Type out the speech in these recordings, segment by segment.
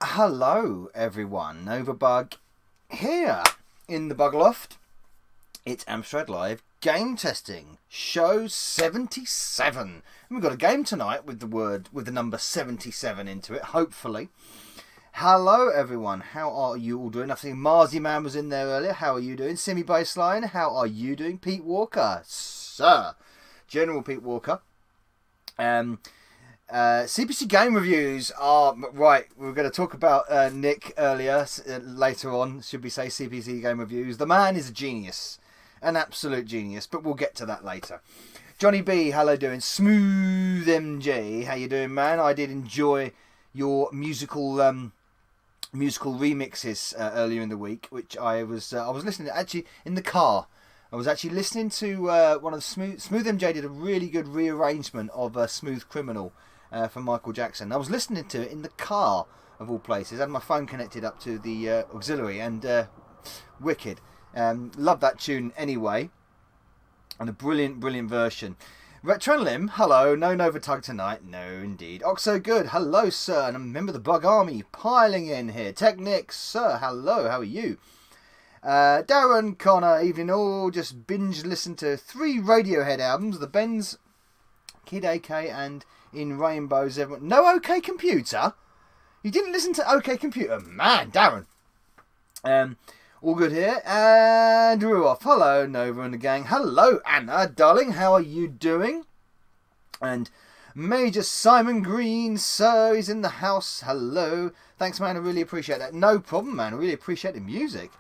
Hello everyone, Novabug here in the Bug Loft. It's Amstrad Live Game Testing, show 77. And we've got a game tonight with the number 77 into it, hopefully. Hello everyone, how are you all doing? I think Marzi Man was in there earlier. How are you doing? Simi Baseline, how are you doing? Pete Walker, sir. General Pete Walker. CPC game reviews are right. We were going to talk about Nick earlier, later on. Should we say CPC game reviews? The man is a genius, an absolute genius. But we'll get to that later. Johnny B, hello, doing Smooth MJ. How you doing, man? I did enjoy your musical remixes earlier in the week, which I was listening to actually in the car. I was actually listening to one of the Smooth MJ did a really good rearrangement of Smooth Criminal. From Michael Jackson. I was listening to it in the car, of all places. I had my phone connected up to the auxiliary, and wicked. Love that tune anyway. And a brilliant version. Retrolim, hello. No Novabug tonight. No, indeed. Oxo Good, hello, sir. And a member of the Bug Army piling in here. Technics, sir, hello. How are you? Darren, Connor, evening all. Just binge listened to 3 Radiohead albums. The Benz, Kid AK, and In Rainbows. Everyone. No OK Computer? You didn't listen to OK Computer? Man, Darren. All good here. And Ruoff. Hello, Nova and the gang. Hello, Anna, darling. How are you doing? And Major Simon Green, sir, is in the house. Hello. Thanks, man. I really appreciate that. No problem, man. I really appreciate the music.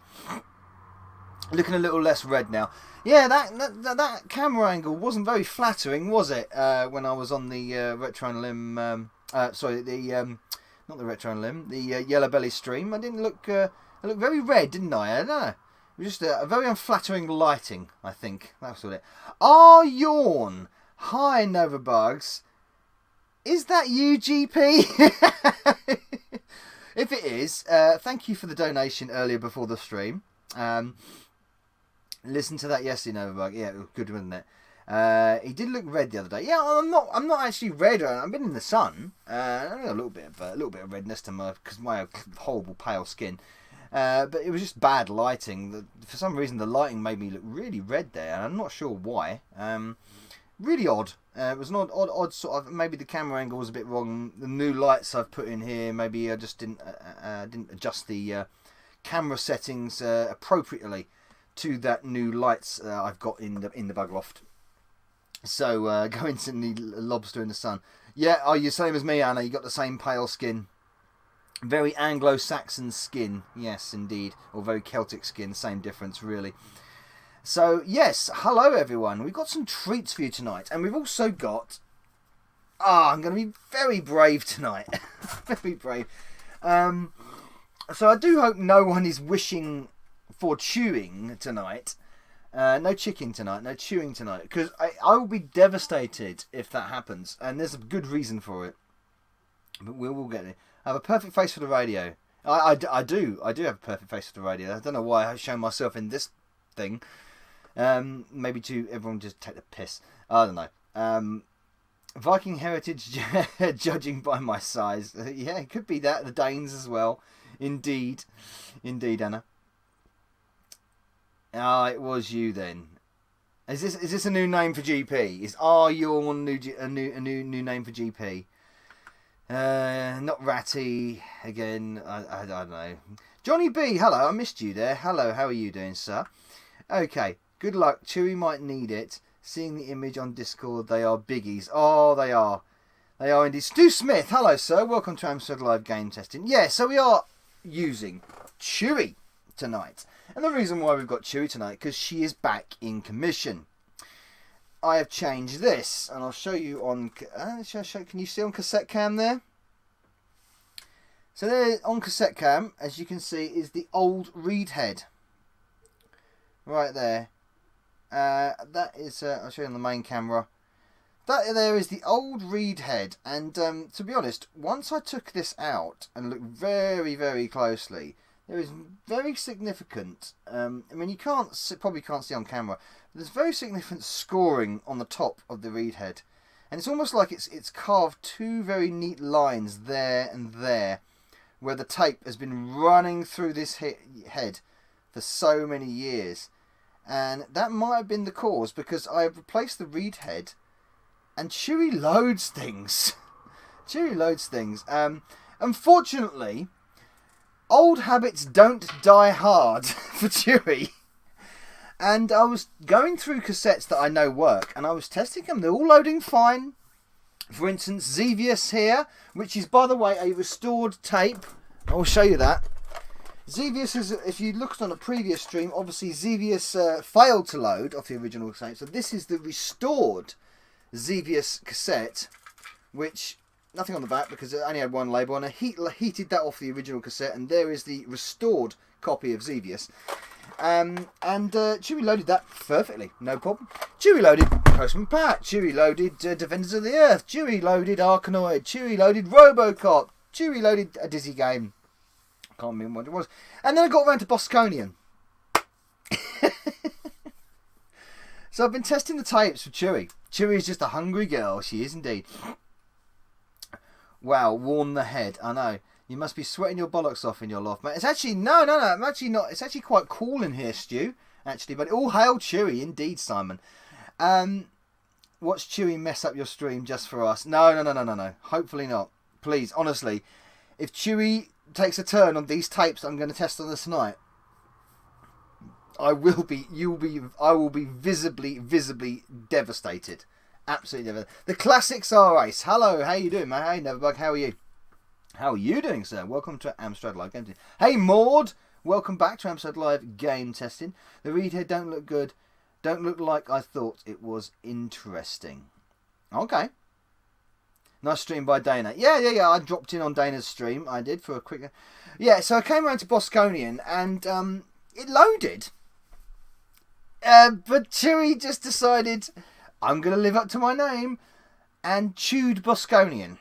Looking a little less red now. Yeah, that camera angle wasn't very flattering, was it? When I was on the Retro and Limb, not the Retro and Limb, the Yellow Belly stream. I didn't look. I looked very red, didn't I? I don't know. It was just a very unflattering lighting, I think. That's what it. Yawn. Hi, Novabugs. Is that you, GP? If it is, thank you for the donation earlier before the stream. Listen to that yesterday, Novabug. Yeah, it was good, wasn't it? He did look red the other day. Yeah, I'm not actually red. I've been in the sun. A little bit of redness to my horrible pale skin. But it was just bad lighting. For some reason, the lighting made me look really red there, and I'm not sure why. Really odd. It was an odd sort of. Maybe the camera angle was a bit wrong. The new lights I've put in here, maybe I just didn't adjust the camera settings appropriately to that new lights I've got in the Bug Loft. So going to the lobster in the sun. Yeah, are you same as me, Anna? You got the same pale skin. Very Anglo-Saxon skin, yes, indeed, or very Celtic skin. Same difference, really. So yes, hello everyone. We've got some treats for you tonight, and we've also got. I'm going to be very brave tonight. Very brave. So I do hope no one is wishing for chewing tonight. No chicken tonight, no chewing tonight, because I will be devastated if that happens, and there's a good reason for it. But we will get it. I have a perfect face for the radio. I do have a perfect face for the radio. I don't know why I show myself in this thing. Maybe to everyone just take the piss. I don't know. Viking heritage, judging by my size. Yeah, it could be that. The Danes as well. Indeed, Anna. It was you then. Is this a new name for GP? Are you a new name for GP? Not Ratty again. I don't know. Johnny B, hello. I missed you there. Hello, how are you doing, sir? Okay, good luck. Chewy might need it. Seeing the image on Discord, they are biggies. Oh, they are. They are indeed. Stu Smith, hello, sir. Welcome to Amstrad Live Game Testing. Yeah, so we are using Chewy tonight. And the reason why we've got Chewy tonight, because she is back in commission. I have changed this, and I'll show you on. Can you see on cassette cam there? So there, on cassette cam, as you can see, is the old reed head. Right there. That is. I'll show you on the main camera. That there is the old reed head, and to be honest, once I took this out and looked very, very closely, there is very significant. I mean, you probably can't see on camera. There's very significant scoring on the top of the reed head, and it's almost like it's carved 2 very neat lines there and there, where the tape has been running through this head for so many years. And that might have been the cause, because I have replaced the reed head and Chewy loads things. Chewy loads things. Unfortunately, old habits don't die hard for Chewy. And I was going through cassettes that I know work, and I was testing them. They're all loading fine. For instance, Xevious here, which is, by the way, a restored tape. I'll show you that. Xevious is, if you looked on a previous stream, obviously Xevious failed to load off the original tape. So this is the restored Xevious cassette, which, nothing on the back because it only had one label, and I heated that off the original cassette, and there is the restored copy of Xevious. Chewy loaded that perfectly, no problem. Chewy loaded Postman Pat, Chewy loaded Defenders of the Earth, Chewy loaded Arkanoid, Chewy loaded Robocop, Chewy loaded a Dizzy game. I can't remember what it was. And then I got around to Bosconian. So I've been testing the tapes for Chewy. Chewy is just a hungry girl, she is indeed. Wow, warm the head, I know. You must be sweating your bollocks off in your loft, mate. It's actually, no, I'm actually not. It's actually quite cool in here, Stu, actually. But all hail Chewy, indeed, Simon. Watch Chewy mess up your stream just for us. No. Hopefully not. Please, honestly, if Chewy takes a turn on these tapes I'm going to test on this tonight, I will be visibly devastated. Absolutely devastated. The classics are ace. Hello, how you doing, mate? Hey, Novabug, how are you? How are you doing, sir? Welcome to Amstrad Live Game Testing. Hey, Maud! Welcome back to Amstrad Live Game Testing. The reed head don't look good. Don't look like I thought it was interesting. Okay. Nice stream by Dana. Yeah. I dropped in on Dana's stream. I did for a quick... Yeah, so I came around to Bosconian and it loaded. But Chewy just decided, I'm going to live up to my name, and chewed Bosconian.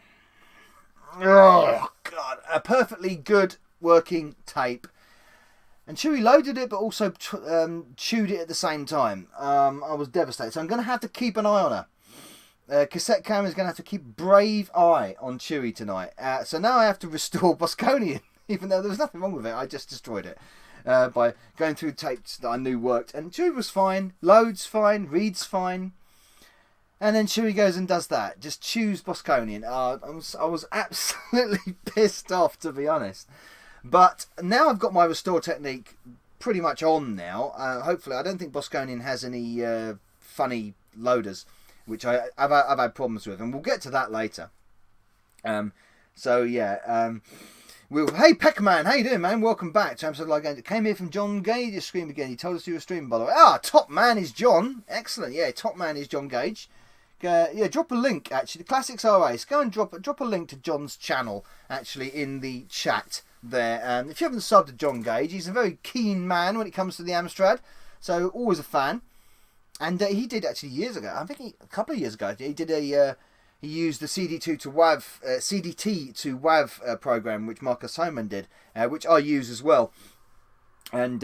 Oh, God. A perfectly good working tape. And Chewy loaded it, but also chewed it at the same time. I was devastated. So I'm going to have to keep an eye on her. Cassette Camera's going to have to keep brave eye on Chewy tonight. So now I have to restore Bosconian, even though there was nothing wrong with it. I just destroyed it by going through tapes that I knew worked. And Chewy was fine. Loads fine. Reads fine. And then Chewy goes and does that. Just chews Bosconian. I was absolutely pissed off, to be honest. But now I've got my restore technique pretty much on now. Hopefully, I don't think Bosconian has any funny loaders, which I've had problems with. And we'll get to that later. Hey, Peckman, how you doing, man? Welcome back to Amstrad Live Games. It came here from John Gage's stream again. He told us you were streaming, by the way. Top man is John. Excellent. Yeah, top man is John Gage. Drop a link, actually. The Classics are ace. Go and drop a link to John's channel, actually, in the chat there. If you haven't subbed to John Gage, he's a very keen man when it comes to the Amstrad. So, always a fan. And he did, actually, years ago. I think a couple of years ago, he did he used the CDT to WAV program, which Marcus Homan did, which I use as well. And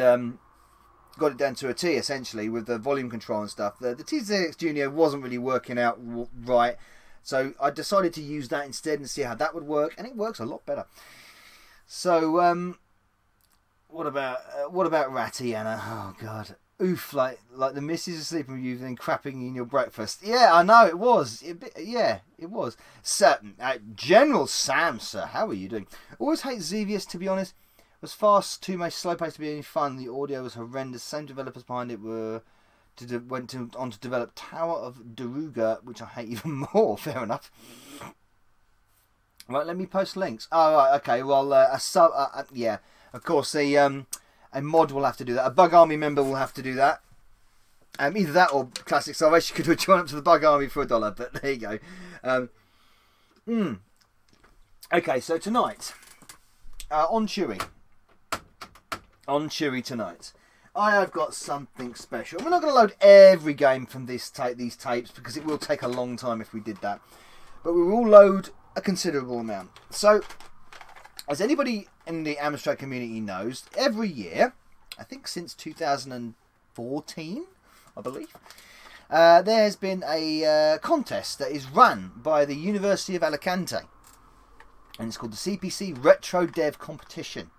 got it down to a T, essentially, with the volume control and stuff. The TZX Junior wasn't really working out right, so I decided to use that instead and see how that would work, and it works a lot better. So, what about Ratty, Anna? Oh, God. Oof, like the missus is sleeping with you, then crapping in your breakfast. Yeah, I know, it was. It was. General Sam, sir, how are you doing? Always hate Xevious, to be honest. Was fast, too much, slow paced to be any fun. The audio was horrendous. Same developers behind it went on to develop Tower of Daruga, which I hate even more. Fair enough. Right, let me post links. Oh, right, okay. Well, yeah, of course, a mod will have to do that. A Bug Army member will have to do that. Either that or Classic Salvation could join up to the Bug Army for $1. But there you go. Okay, so tonight on Chewy. On Chewy tonight, I have got something special. We're not going to load every game from these tapes because it will take a long time if we did that. But we will load a considerable amount. So, as anybody in the Amstrad community knows, every year, I think since 2014, I believe, there has been a contest that is run by the University of Alicante. and it's called the CPC Retro Dev Competition.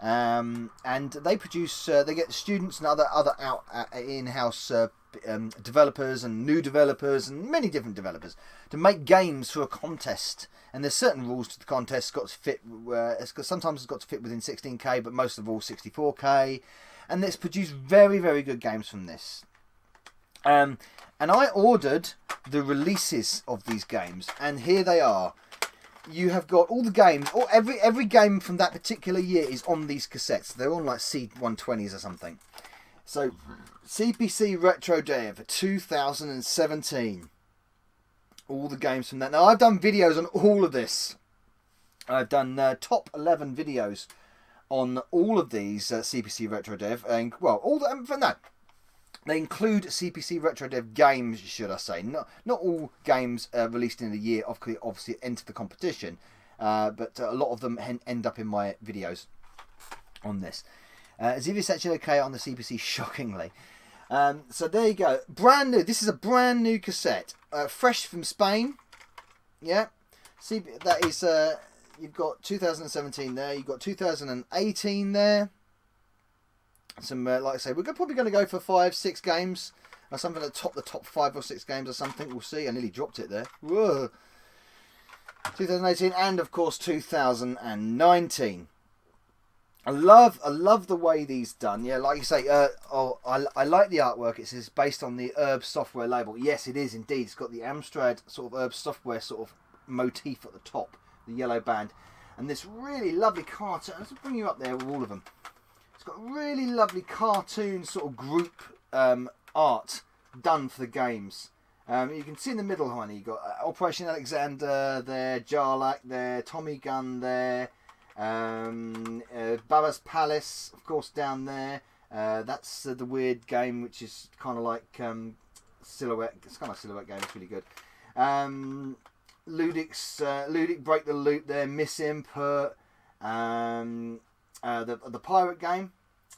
And they produce, they get students and other out in-house developers and new developers and many different developers to make games for a contest. And there's certain rules to the contest. It's got to fit. Sometimes it's got to fit within 16K, but most of all 64K. And it's produced very, very good games from this. And I ordered the releases of these games, and here they are. You have got all the games, or every game from that particular year is on these cassettes. They're on like C120s or something. So, CPC Retro Dev 2017. All the games from that. Now, I've done videos on all of this. I've done top 11 videos on all of these CPC Retro Dev. And, well, all the, no, they include CPC Retro Dev games, should I say. Not all games released in a year obviously enter the competition, but a lot of them end up in my videos on this. As if it's actually okay on the CPC, shockingly. So there you go. Brand new. This is a brand new cassette. Fresh from Spain. Yeah. See, that is, you've got 2017 there. You've got 2018 there. Some, like I say, we're probably going to go for 5-6 games or something at the top 5 or 6 games or something. We'll see. I nearly dropped it there. Whoa. 2018 and of course 2019. I love the way these done. Yeah, like you say. I like the artwork. It says based on the Herb software label. Yes, it is indeed. It's got the Amstrad sort of Herb software sort of motif at the top, the yellow band, and this really lovely cartoon. Let's bring you up there with all of them. It's got really lovely cartoon sort of group art done for the games. You can see in the middle, honey, you've got Operation Alexander there, Jarlac there, Tommy Gun there, Baba's Palace, of course, down there. That's the weird game, which is kind of like Silhouette. It's kind of a Silhouette game. It's really good. Ludic Break the Loop there, Miss Input. The pirate game,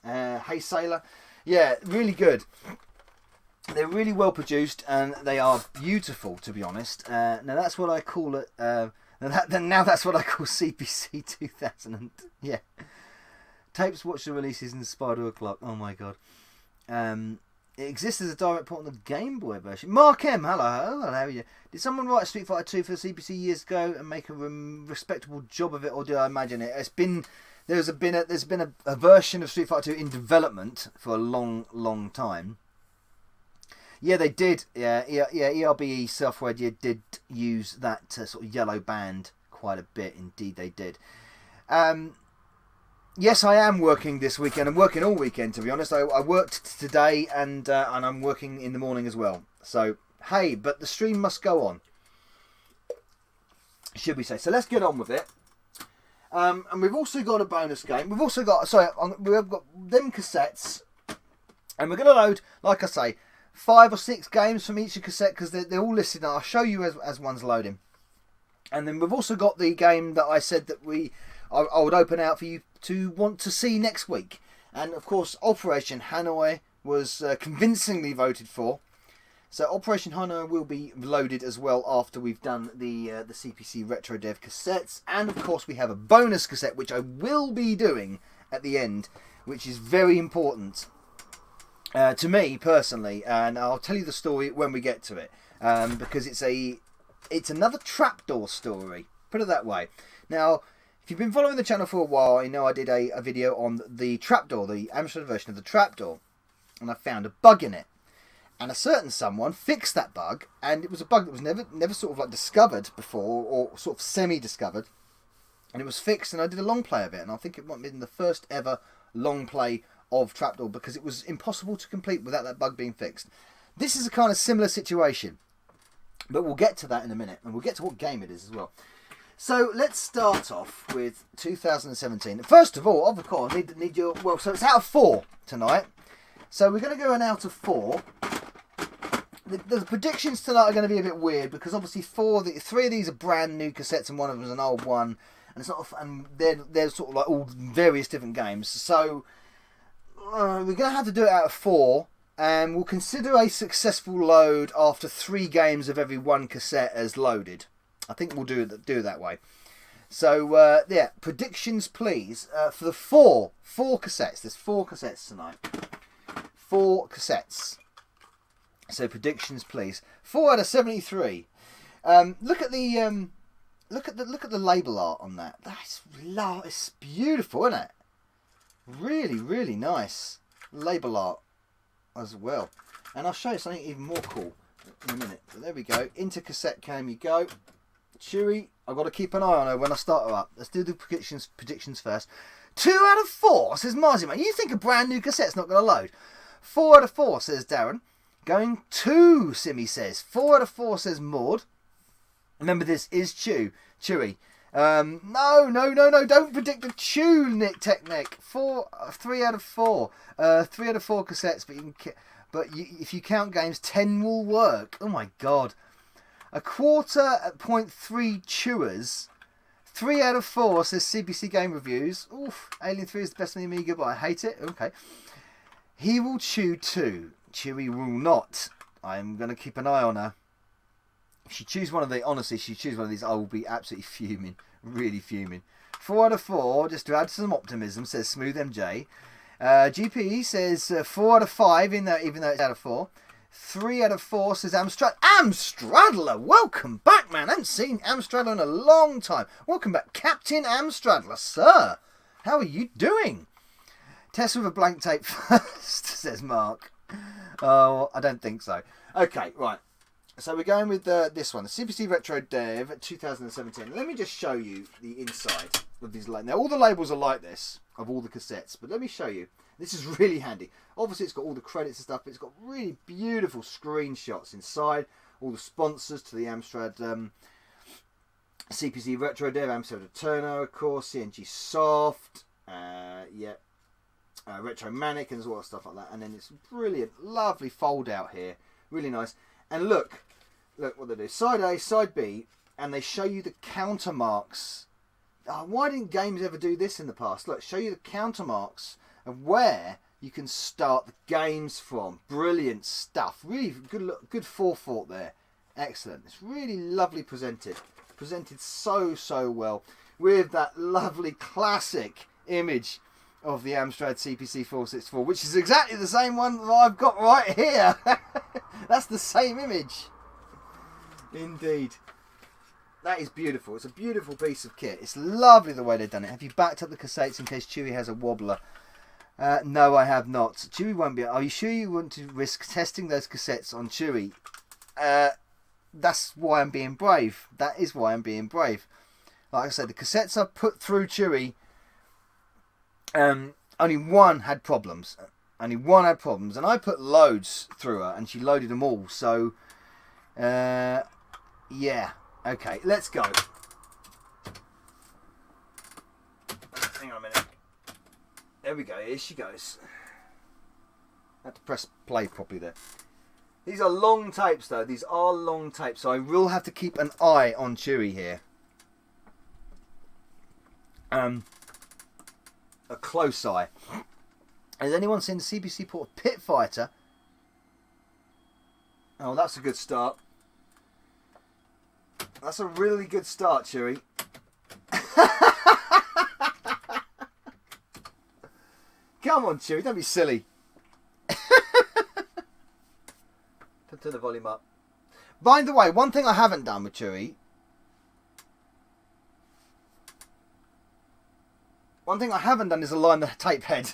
Hey Sailor, yeah, really good. They're really well produced and they are beautiful, to be honest. Now that's what I call it. Now that's what I call CPC 2000. Yeah, tapes watch the releases inspired of a clock. Oh my god. It exists as a direct port on the Game Boy version. Mark M, hello, how are you? Did someone write Street Fighter 2 for the CPC years ago and make a respectable job of it, or did I imagine it? There's been a version of Street Fighter 2 in development for a long time. Yeah, they did. Yeah, ERBE software did use that sort of yellow band quite a bit. Indeed, they did. Yes, I am working this weekend. I'm working all weekend, to be honest. I worked today and I'm working in the morning as well. So, hey, but the stream must go on, should we say. So let's get on with it. And we've also got a bonus game. We've also got, we've got them cassettes. And we're going to load, like I say, 5 or 6 games from each cassette because they're all listed. I'll show you as one's loading. And then we've also got the game that I said that I would open out for you to want to see next week. And of course, Operation Hanoi was convincingly voted for. So Operation Hanoi will be loaded as well after we've done the CPC Retro Dev cassettes. And of course we have a bonus cassette which I will be doing at the end, which is very important to me personally. And I'll tell you the story when we get to it, because it's another trapdoor story, put it that way. Now, if you've been following the channel for a while, you know I did a video on the trapdoor, the Amstrad version of the trapdoor, and I found a bug in it. And a certain someone fixed that bug, and it was a bug that was never sort of like discovered before, or sort of semi-discovered. And it was fixed, and I did a long play of it, and I think it might have been the first ever long play of trapdoor, because it was impossible to complete without that bug being fixed. This is a kind of similar situation, but we'll get to that in a minute, and we'll get to what game it is as well. So let's start off with 2017. First of all, of course, I need your, well, so it's out of 4 tonight. So we're going to go an out of 4. The predictions tonight are going to be a bit weird because obviously 3 of these are brand new cassettes and one of them is an old one, and it's not, and they're sort of like all various different games. So we're going to have to do it out of 4, and we'll consider a successful load after 3 games of every 1 cassette as loaded. I think we'll do it that way. So yeah, predictions please for the four cassettes. There's 4 cassettes tonight. 4 cassettes. So predictions please. 4 out of 73. Look at the look at the label art on that. It's beautiful, isn't it? Really, really nice label art as well. And I'll show you something even more cool in a minute. But there we go. Into cassette cam you go. Chewy, I've got to keep an eye on her when I start her up. Let's do the predictions first. 2 out of 4, says Marzi, man. You think a brand new cassette's not going to load? 4 out of 4, says Darren. Going 2, Simmy says. 4 out of 4, says Maud. Remember, this is Chewy. No, don't predict a Chew, Nick Technic. 3 out of 4. 3 out of 4 cassettes, if you count games, 10 will work. Oh my god. A 1/4.3 chewers. 3 out of 4 says CPC Game Reviews. Oof, Alien 3 is the best on the Amiga, but I hate it. Okay. He will chew 2. Chewy will not. I'm going to keep an eye on her. If she chooses one of these, I will be absolutely fuming. Really fuming. 4 out of 4, just to add some optimism, says Smooth MJ. GPE says 4 out of 5, even though it's out of 4. 3 out of 4 says Amstradler. Welcome back, man. I haven't seen Amstradler in a long time. Welcome back, Captain Amstradler, sir. How are you doing? Test with a blank tape first, says Mark. Oh, I don't think so. Okay, right. So we're going with this one, the CPC Retro Dev 2017. Let me just show you the inside of these labels. Now, all the labels are like this, of all the cassettes, but let me show you. This is really handy. Obviously, it's got all the credits and stuff, but it's got really beautiful screenshots inside. All the sponsors to the Amstrad CPC Retro Dev, Amstrad Turner, of course, CNG Soft, Retro Manic, and all that stuff like that. And then it's brilliant, lovely fold out here. Really nice. And look what they do. Side A, side B, and they show you the counter marks. Oh, why didn't games ever do this in the past? Look, show you the counter marks of where you can start the games from. Brilliant stuff. Really good forethought there. Excellent. It's really lovely presented. Presented so well. With that lovely classic image of the Amstrad CPC 464, which is exactly the same one that I've got right here. That's the same image. Indeed. That is beautiful. It's a beautiful piece of kit. It's lovely the way they've done it. Have you backed up the cassettes in case Chewy has a wobbler? No, I have not. Chewy won't be. Are you sure you want to risk testing those cassettes on Chewy? That's why I'm being brave. That is why I'm being brave. Like I said, the cassettes I've put through Chewy, only one had problems. And I put loads through her, and she loaded them all. So, yeah. Okay, let's go. Hang on a minute. There we go. Here she goes. I had to press play properly there. These are long tapes, though. These are long tapes, so I will have to keep an eye on Chewy here. A close eye. Has anyone seen the CPC port of Pit Fighter? Oh, that's a good start. That's a really good start, Chewy. Come on, Chewy, don't be silly. Turn the volume up. By the way, one thing I haven't done with Chewy. One thing I haven't done is align the tape head.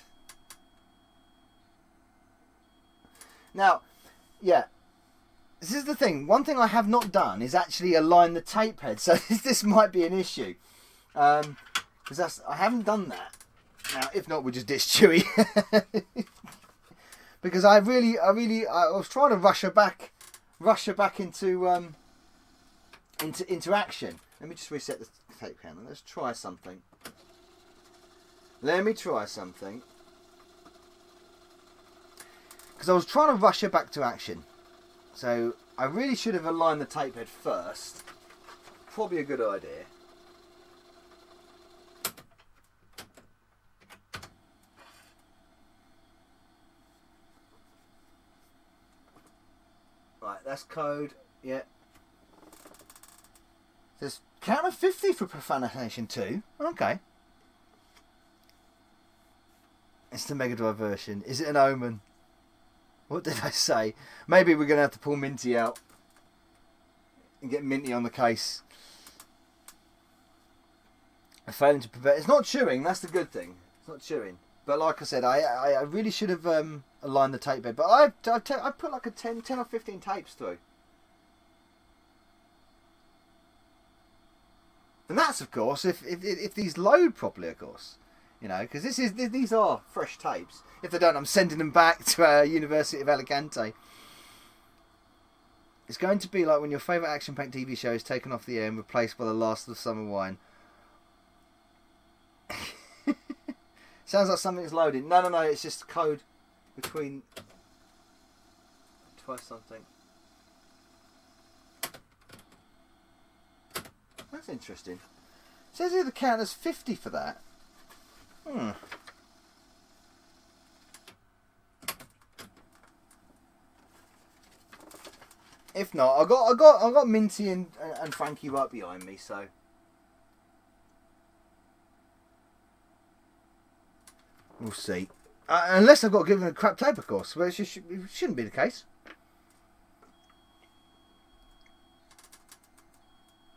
Now, yeah. This is the thing. One thing I have not done is actually align the tape head. So this might be an issue. Because I haven't done that. Now, if not, we'll just ditch Chewy. Because I was trying to rush her back into action. Let me just reset the tape count. Let's try something. Let me try something. Because I was trying to rush her back to action. So I really should have aligned the tape head first. Probably a good idea. Right, that's code. Yeah. Says Count of 50 for Profanation 2. Okay. It's the Mega Drive version. Is it an Omen? What did I say? Maybe we're going to have to pull Minty out. And get Minty on the case. Failing to prevent. It's not chewing, that's the good thing. It's not chewing. But like I said, I really should have aligned the tape bed. But I put like a 10 or 15 tapes through. And that's, of course, if these load properly, of course. You know, because these are fresh tapes. If they don't, I'm sending them back to University of Alicante. It's going to be like when your favourite action-packed TV show is taken off the air and replaced by The Last of the Summer Wine. Sounds like something's loaded. No, it's just code between twice something. That's interesting. It says here the count is 50 for that. If not, I got Minty and Frankie right behind me, so. We'll see. Unless I've got to give them a crap tape, of course. Well, it shouldn't be the case.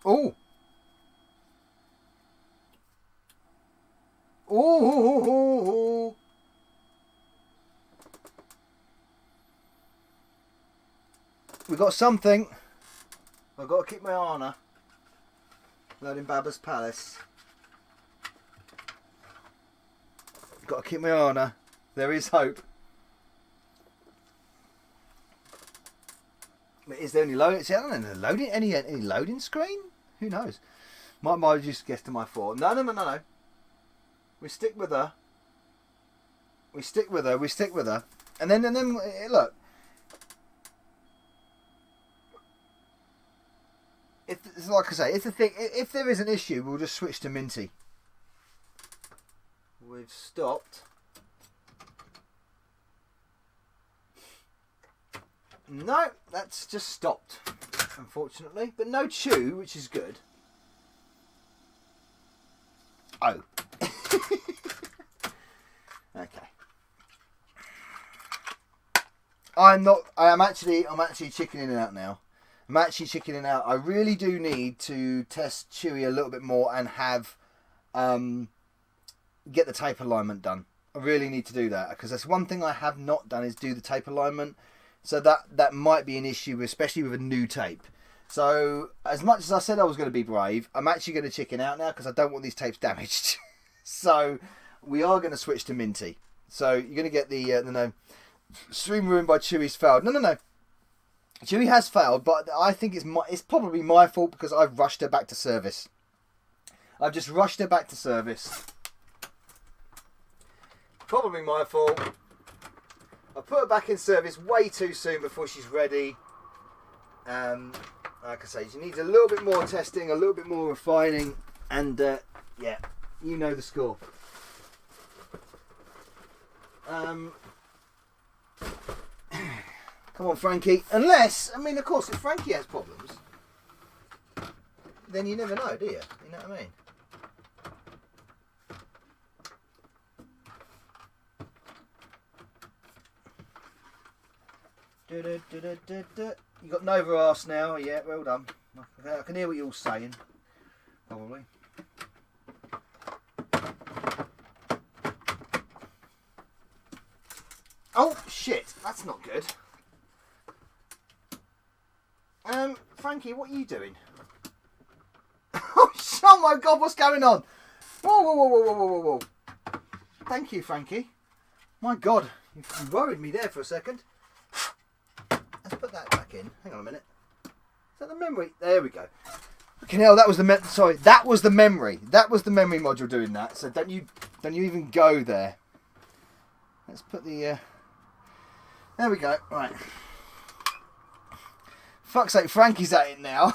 Oh. Oh. We got something. I've got to keep my honour. Loading Baba's Palace. Got to keep my honour. There is hope. Is there any loading? See, I don't know. Loading any loading screen? Who knows? Might just guess to my thought. No. We stick with her. We stick with her. And then look. It's like I say, if there is an issue, we'll just switch to Minty. We've stopped. No, that's just stopped, unfortunately. But no chew, which is good. Oh. Okay. I'm actually chickening out now. I'm actually chickening out. I really do need to test Chewy a little bit more and have get the tape alignment done. I really need to do that because that's one thing I have not done is do the tape alignment. So that might be an issue, especially with a new tape. So as much as I said I was going to be brave, I'm actually going to chicken out now because I don't want these tapes damaged. So we are going to switch to Minty. So you're going to get the stream ruined by Chewy's failed. No. Chewy has failed, but I think it's probably my fault because I've rushed her back to service. I've just rushed her back to service. Probably my fault. I put her back in service way too soon before she's ready. Like I say, she needs a little bit more testing, a little bit more refining, and yeah, you know the score. Come on, Frankie. Unless, I mean, of course, if Frankie has problems, then you never know, do you? You know what I mean? You got Nova arse now, yeah, well done. I can hear what you're all saying, probably. Oh, shit, that's not good. Frankie, what are you doing? Oh my God, what's going on? Whoa. Thank you, Frankie. My God, you worried me there for a second. Let's put that back in. Hang on a minute. Is that the memory? There we go. Okay, now that was the that was the memory. That was the memory module doing that. So don't you even go there. Let's put the. There we go. Right. Fuck's sake, Frankie's at it now.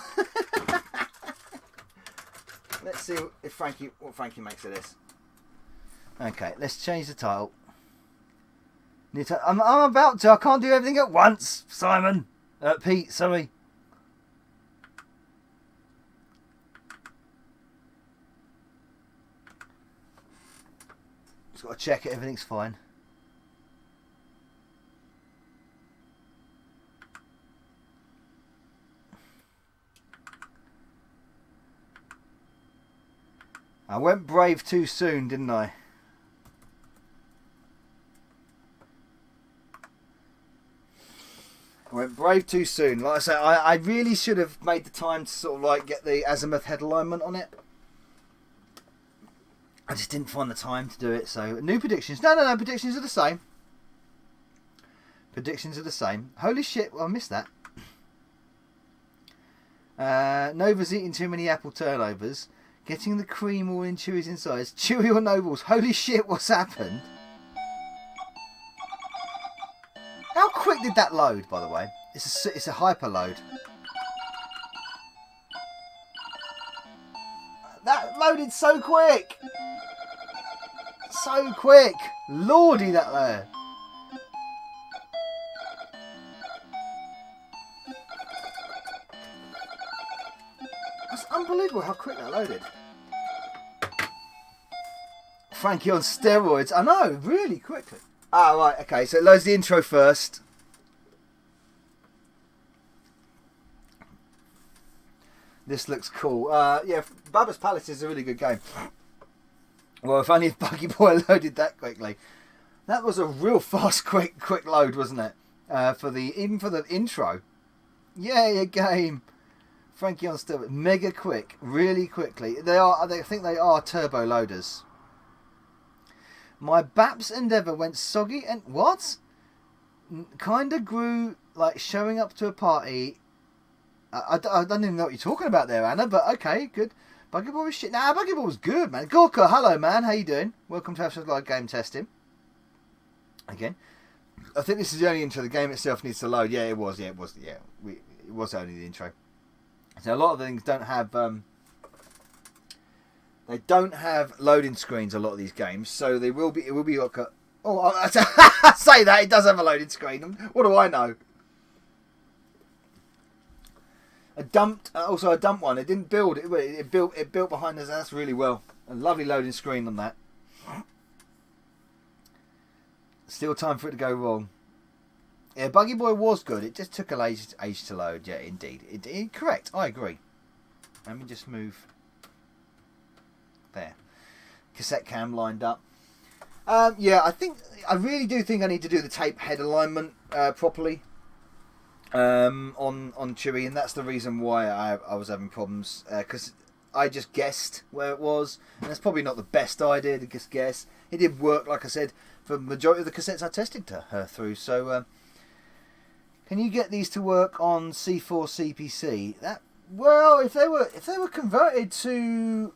Let's see what Frankie makes of this. Okay, let's change the title. I'm about to. I can't do everything at once, Simon. Pete, sorry. Just got to check it. Everything's fine. I went brave too soon, didn't I? I went brave too soon. Like I say, I really should have made the time to sort of like get the azimuth head alignment on it. I just didn't find the time to do it. So new predictions. No. Predictions are the same. Predictions are the same. Holy shit! Well, I missed that. Nova's eating too many apple turnovers. Getting the cream all in Chewy's insides. Chewy or Nobles? Holy shit! What's happened? How quick did that load, by the way? It's a hyper load. That loaded so quick! So quick! Lordy, that there. That's unbelievable how quick that loaded. Frankie on steroids. I know, really quickly. Ah, right, okay, so it loads the intro first. This looks cool. Yeah, Bubba's Palace is a really good game. Well, if only if Buggy Boy loaded that quickly. That was a real fast, quick load, wasn't it? Even for the intro. Yay, a game. Frankie on steroids. Mega quick, really quickly. I think they are turbo loaders. My Baps endeavour went soggy and what? Kinda grew like showing up to a party. I don't even know what you're talking about there, Anna, but okay, good. Buggy Boy was shit. Nah, Buggy Boy was good, man. Gorka, hello, man. How you doing? Welcome to Hashtag Live Game Testing. Again, I think this is the only intro. The game itself needs to load. Yeah, it was. Yeah, it was. Yeah, it was only the intro. So a lot of things don't have. They don't have loading screens. A lot of these games, so they will be. It will be like a. Oh, I say that it does have a loading screen. What do I know? A dumped one. It didn't build. It built behind us. That's really well. A lovely loading screen on that. Still time for it to go wrong. Yeah, Buggy Boy was good. It just took an age to load. Yeah, indeed. Correct. I agree. Let me just move. There. Cassette cam lined up. Yeah, I really do think I need to do the tape head alignment properly. On Chewy, and that's the reason why I was having problems, because I just guessed where it was, and that's probably not the best idea to just guess. It did work, like I said, for the majority of the cassettes I tested her through. So can you get these to work on C4 CPC? Well, if they were converted to,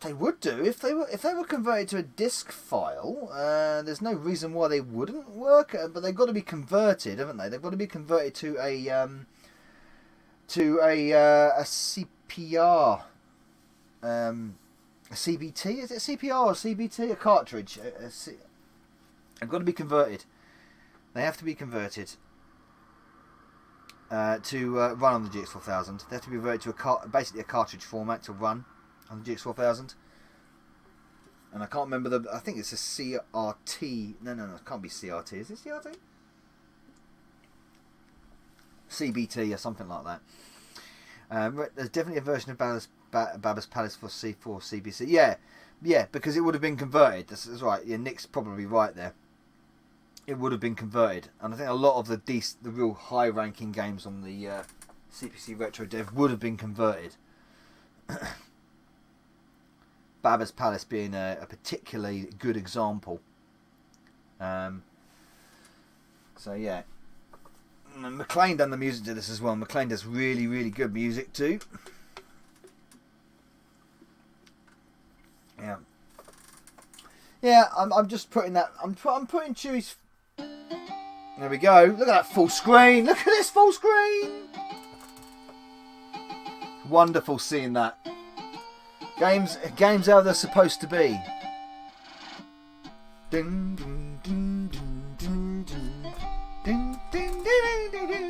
they would do. If they were converted to a disk file, there's no reason why they wouldn't work. But they've got to be converted, haven't they? They've got to be converted to a CPR, a CBT. Is it CPR or CBT? A cartridge. They've got to be converted. They have to be converted to run on the GX4000. They have to be converted to basically a cartridge format to run on the GX4000. And I can't remember I think it's a CRT. No, it can't be CRT. Is it CRT? CBT or something like that. There's definitely a version of Baba's Palace for C4 CPC. Yeah, because it would have been converted. That's right. Yeah, Nick's probably right there. It would have been converted, and I think a lot of the real high-ranking games on the CPC Retro Dev would have been converted. Baba's Palace being a particularly good example. So yeah, and McLean done the music to this as well. McLean does really, really good music too. Yeah. I'm just putting that. I'm putting Chewy's. There we go. Look at that full screen. Look at this full screen. Wonderful seeing that. Games how they're supposed to be. Ding, ding, ding, ding, ding, ding, ding, ding, ding, ding, ding.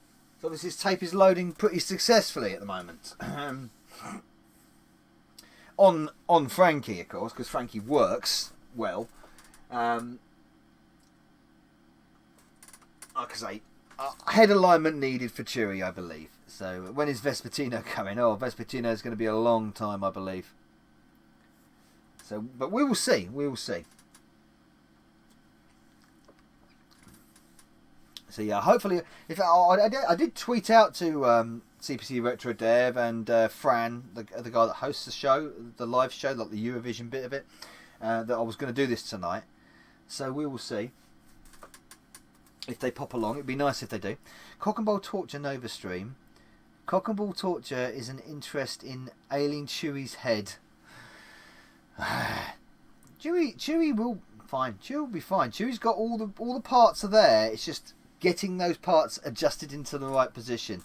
So obviously this tape is loading pretty successfully at the moment. On Frankie, of course, because Frankie works well. Like I say, head alignment needed for Chewy, I believe. So when is Vespertino coming? Oh, Vespertino is going to be a long time, I believe. So, but we will see. We will see. So yeah, hopefully, if I did tweet out to CPC Retro Dev and Fran, the guy that hosts the show, the live show, like the Eurovision bit of it, that I was going to do this tonight. So we will see if they pop along. It'd be nice if they do. Cock and Ball Torture Nova stream. Cock and Ball Torture is an interest in ailing Chewy's head. Chewy will fine. Chewy will be fine. Chewy's got all the parts are there. It's just getting those parts adjusted into the right position.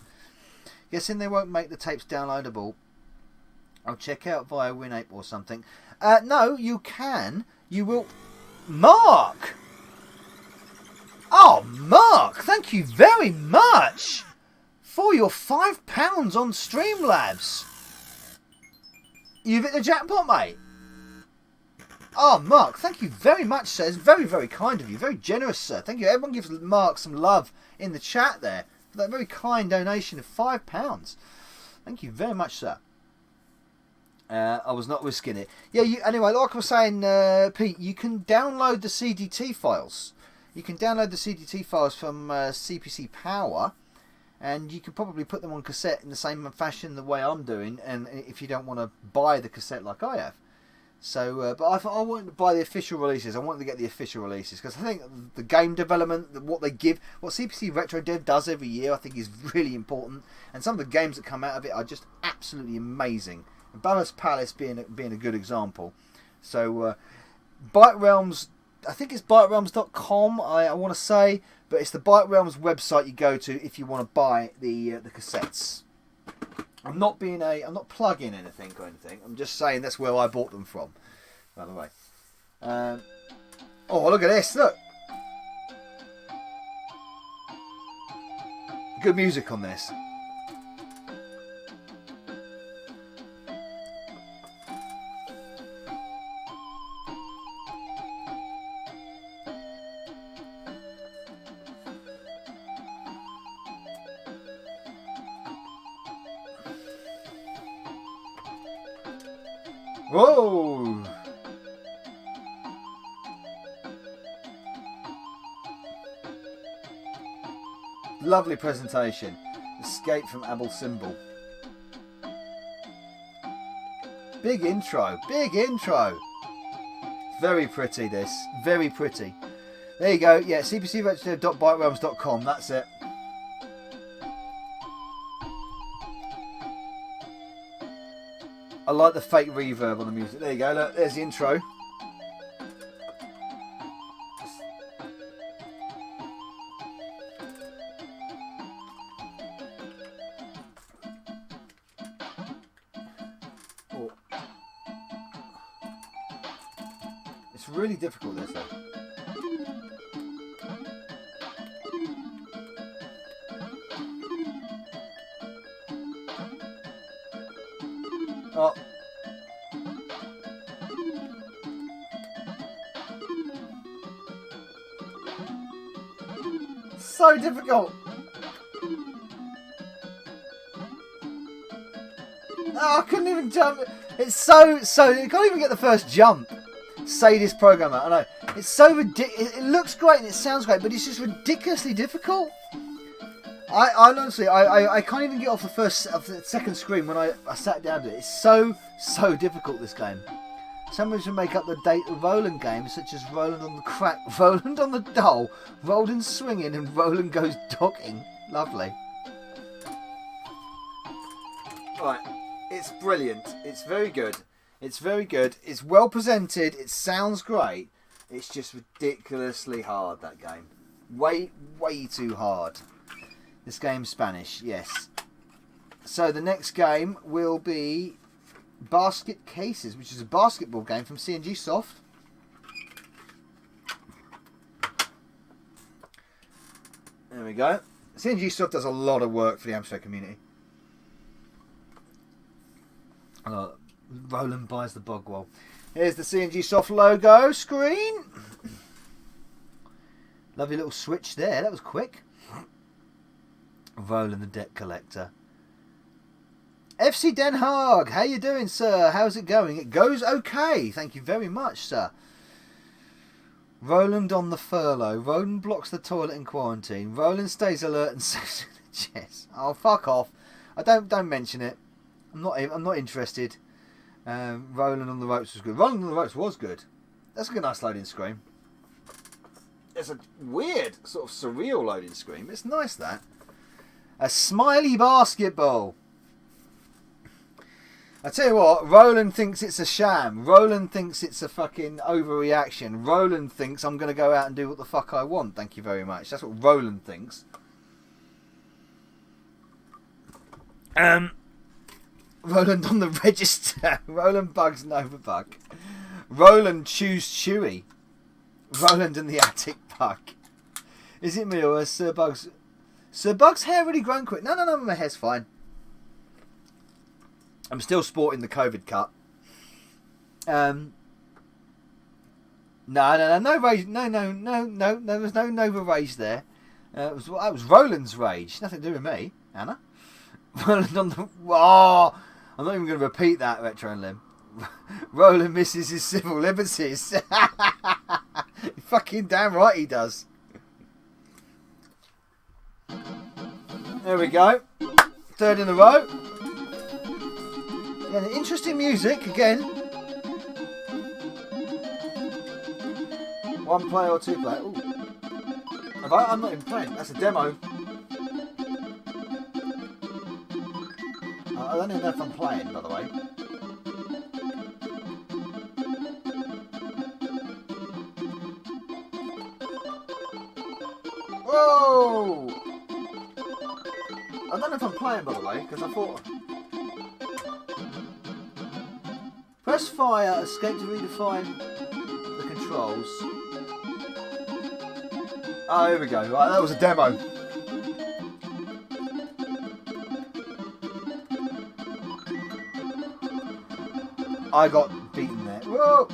Guessing they won't make the tapes downloadable. I'll check out via Winape or something. No, you can. You will. Mark! Oh, Mark! Thank you very much for your £5 on Streamlabs. You've hit the jackpot, mate. Oh, Mark, thank you very much, sir. It's very, very kind of you. Very generous, sir. Thank you. Everyone gives Mark some love in the chat there for that very kind donation of £5. Thank you very much, sir. I was not risking it. Yeah, anyway, like I was saying, Pete, you can download the CDT files. You can download the CDT files from CPC Power, and you can probably put them on cassette in the same fashion the way I'm doing, and if you don't want to buy the cassette like I have. So, but I thought I wanted to buy the official releases. I wanted to get the official releases because I think the game development, what they give, what CPC Retro Dev does every year, I think is really important. And some of the games that come out of it are just absolutely amazing. Boris Palace being a good example. So, Byte Realms, I think it's byterealms.com. I want to say, but it's the Byte Realms website you go to if you want to buy the cassettes. I'm not plugging anything or anything. I'm just saying that's where I bought them from. By the way. Oh, look at this! Look, good music on this. Whoa! Lovely presentation. Escape from Abel Symbol. Big intro. Big intro. Very pretty, this. Very pretty. There you go. Yeah, cpcretrodev.byterealms.com. That's it. I like the fake reverb on the music. There you go. Look, there's the intro. Oh. It's really difficult, this though. Oh. So difficult. Oh, I couldn't even jump. It's so you can't even get the first jump. Say this programmer. I know. It's so ridiculous. It looks great and it sounds great, but it's just ridiculously difficult. I honestly, I can't even get off the second screen when I sat down to it. It's so difficult, this game. Someone should make up the date of Roland games, such as Roland on the Crack, Roland on the Doll, Roland Swinging, and Roland Goes Docking. Lovely. Right, it's brilliant. It's very good. It's very good. It's well presented. It sounds great. It's just ridiculously hard, that game. Way too hard. This game's Spanish, yes. So the next game will be Basket Cases, which is a basketball game from CNG Soft. There we go. CNG Soft does a lot of work for the Amstrad community. Roland buys the Bogwell. Here's the CNG Soft logo screen. Lovely little switch there. That was quick. Roland the debt collector. FC Den Haag. How you doing, sir? How's it going? It goes okay. Thank you very much, sir. Roland on the furlough. Roland blocks the toilet in quarantine. Roland stays alert and saves the chest. Oh, fuck off. Don't mention it. I'm not interested. Roland on the ropes was good. Roland on the ropes was good. That's a nice loading screen. It's a weird, sort of surreal loading screen. It's nice, that. A smiley basketball. I tell you what, Roland thinks it's a sham. Roland thinks it's a fucking overreaction. Roland thinks I'm going to go out and do what the fuck I want. Thank you very much. That's what Roland thinks. Roland on the register. Roland bugs Novabug. Roland chews Chewy. Roland and the attic bug. Is it me or is Sir Bug's... Sir Bug's hair really grown quick? No, my hair's fine. I'm still sporting the COVID cut. No rage. No. There was no Nova rage there. That was Roland's rage. Nothing to do with me, Anna. Roland on the... Oh, I'm not even going to repeat that, Retro and Lim. Roland misses his civil liberties. Fucking damn right he does. There we go. Third in a row. Yeah, interesting music again. One player or two player. Ooh. I'm not even playing. That's a demo. I don't even know if I'm playing, by the way. Whoa! I don't know if I'm playing, by the way, because I thought... Press fire, escape to redefine the controls. Oh, here we go. Right, that was a demo. I got beaten there. Whoa!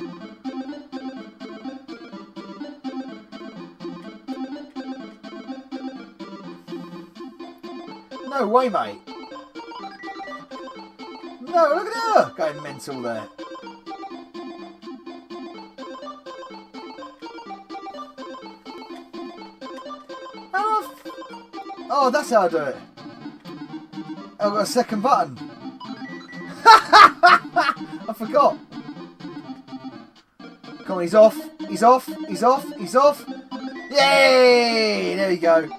No way, mate. No, look at her going mental there. Oh, that's how I do it. I've got a second button. I forgot. Come on, he's off. He's off. He's off. He's off. Yay! There we go.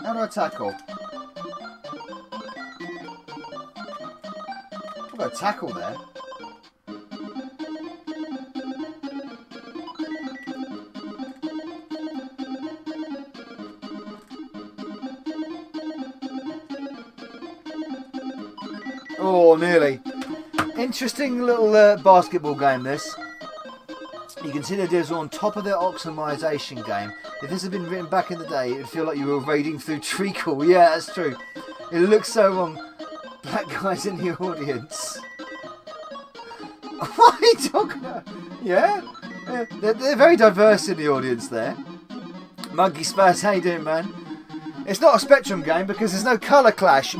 How do I tackle? I've got a tackle there. Oh, nearly. Interesting little basketball game, this. You can see the devs are on top of their optimization game. If this had been written back in the day, it would feel like you were wading through treacle. Yeah, that's true. It looks so wrong. Black guys in the audience. What are you talking about? Yeah? They're very diverse in the audience there. Monkey Spaz, how you doing, man? It's not a Spectrum game because there's no colour clash.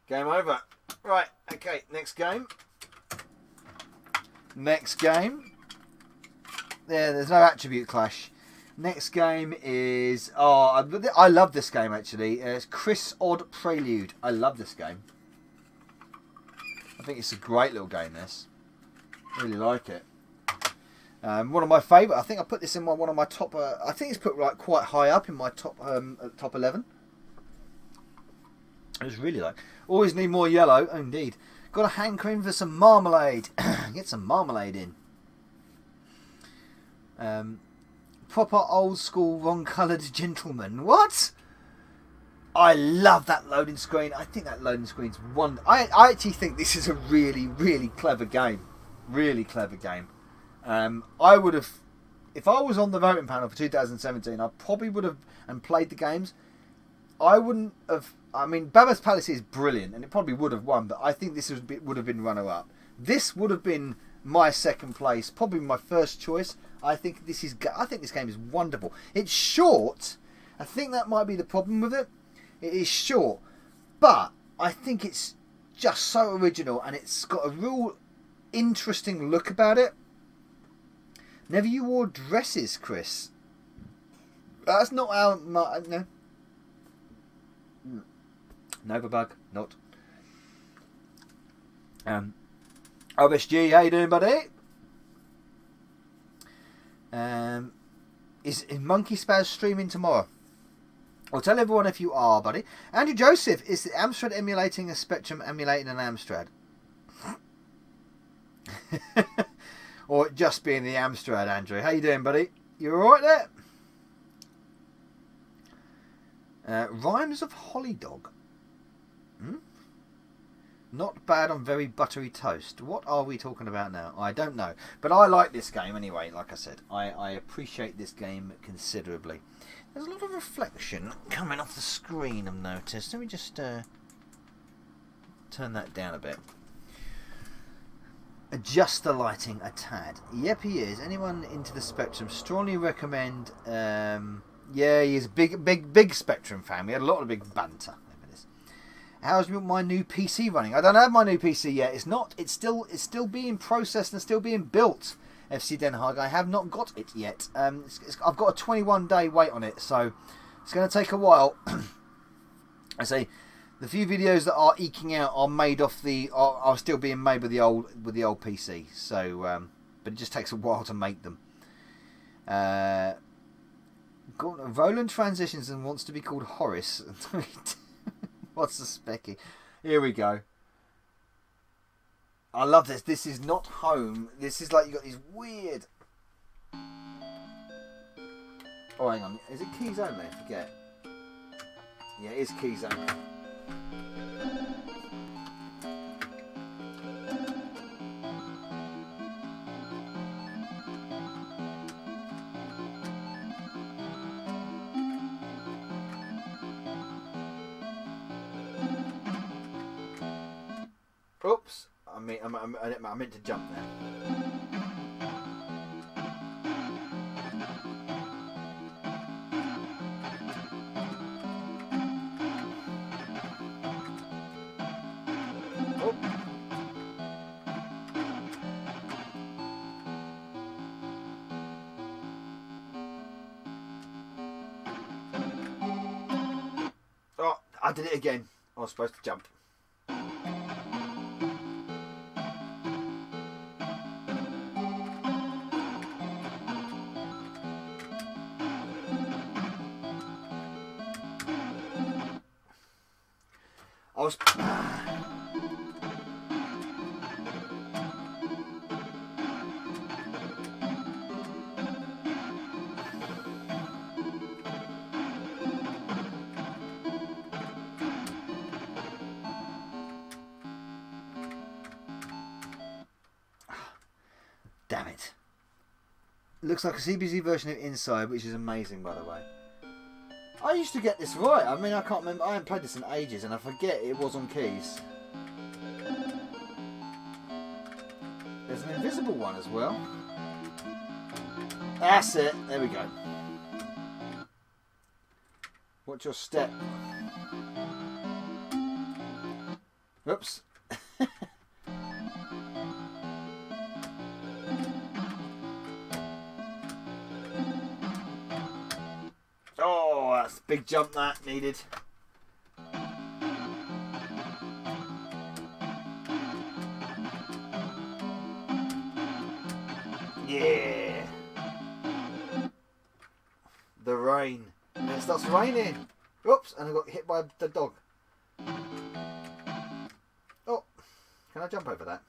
Game over. Right, okay, next game. Next game. There's no attribute clash. Next game is... Oh, I love this game, actually. It's Chris Odd Prelude. I love this game. I think it's a great little game, this. I really like it. One of my favourite. I think I put this in one of my top... I think it's put like quite high up in my top 11. I just really like. Always need more yellow. Oh, indeed. Got a hankering for some marmalade. Get some marmalade in. Proper old school wrong coloured gentleman. What? I love that loading screen. I think that loading screen's wonderful. I actually think this is a really, really clever game. Really clever game. I would have if I was on the voting panel for 2017, I probably would have and played the games. I wouldn't have. I mean, Babba's Palace is brilliant, and it probably would have won. But I think this would have been runner-up. This would have been my second place, probably my first choice. I think this game is wonderful. It's short. I think that might be the problem with it. It is short, but I think it's just so original, and it's got a real interesting look about it. Never you wore dresses, Chris. That's not our... No. Novabug, not. OSG, how you doing, buddy? Is Monkey Spaz streaming tomorrow? I'll tell everyone if you are, buddy. Andrew Joseph, is the Amstrad emulating a Spectrum emulating an Amstrad? Or just being the Amstrad, Andrew? How you doing, buddy? You alright there? Rhymes of Hollydog. Not bad on very buttery toast. What are we talking about now? I don't know. But I like this game anyway, like I said. I appreciate this game considerably. There's a lot of reflection coming off the screen, I've noticed. Let me just turn that down a bit. Adjust the lighting a tad. Yep, he is. Anyone into the Spectrum, strongly recommend... yeah, he's a big Spectrum fan. We had a lot of big banter. How's my new PC running? I don't have my new PC yet. It's not. It's still being processed and still being built. FC Den Haag. I have not got it yet. I've got a 21-day wait on it, so it's going to take a while. I say the few videos that are eking out are made off are still being made with the old PC. So, but it just takes a while to make them. Roland transitions and wants to be called Horace. What's the specky? Here we go. I love this. This is not home. This is like you got these weird... Oh, hang on. Is it keys only? I forget. Yeah, it is keys only. Oops, I meant to jump there. Oh. Oh, I did it again. I was supposed to jump. I was... Damn it. Looks like a CPC version of Inside, which is amazing, by the way. I used to get this right. I mean, I can't remember. I haven't played this in ages, and I forget it was on keys. There's an invisible one as well. That's it. There we go. What's your step? Oops. Oh, that's a big jump that needed. Yeah. The rain. And it starts raining. Oops, and I got hit by the dog. Oh, can I jump over that?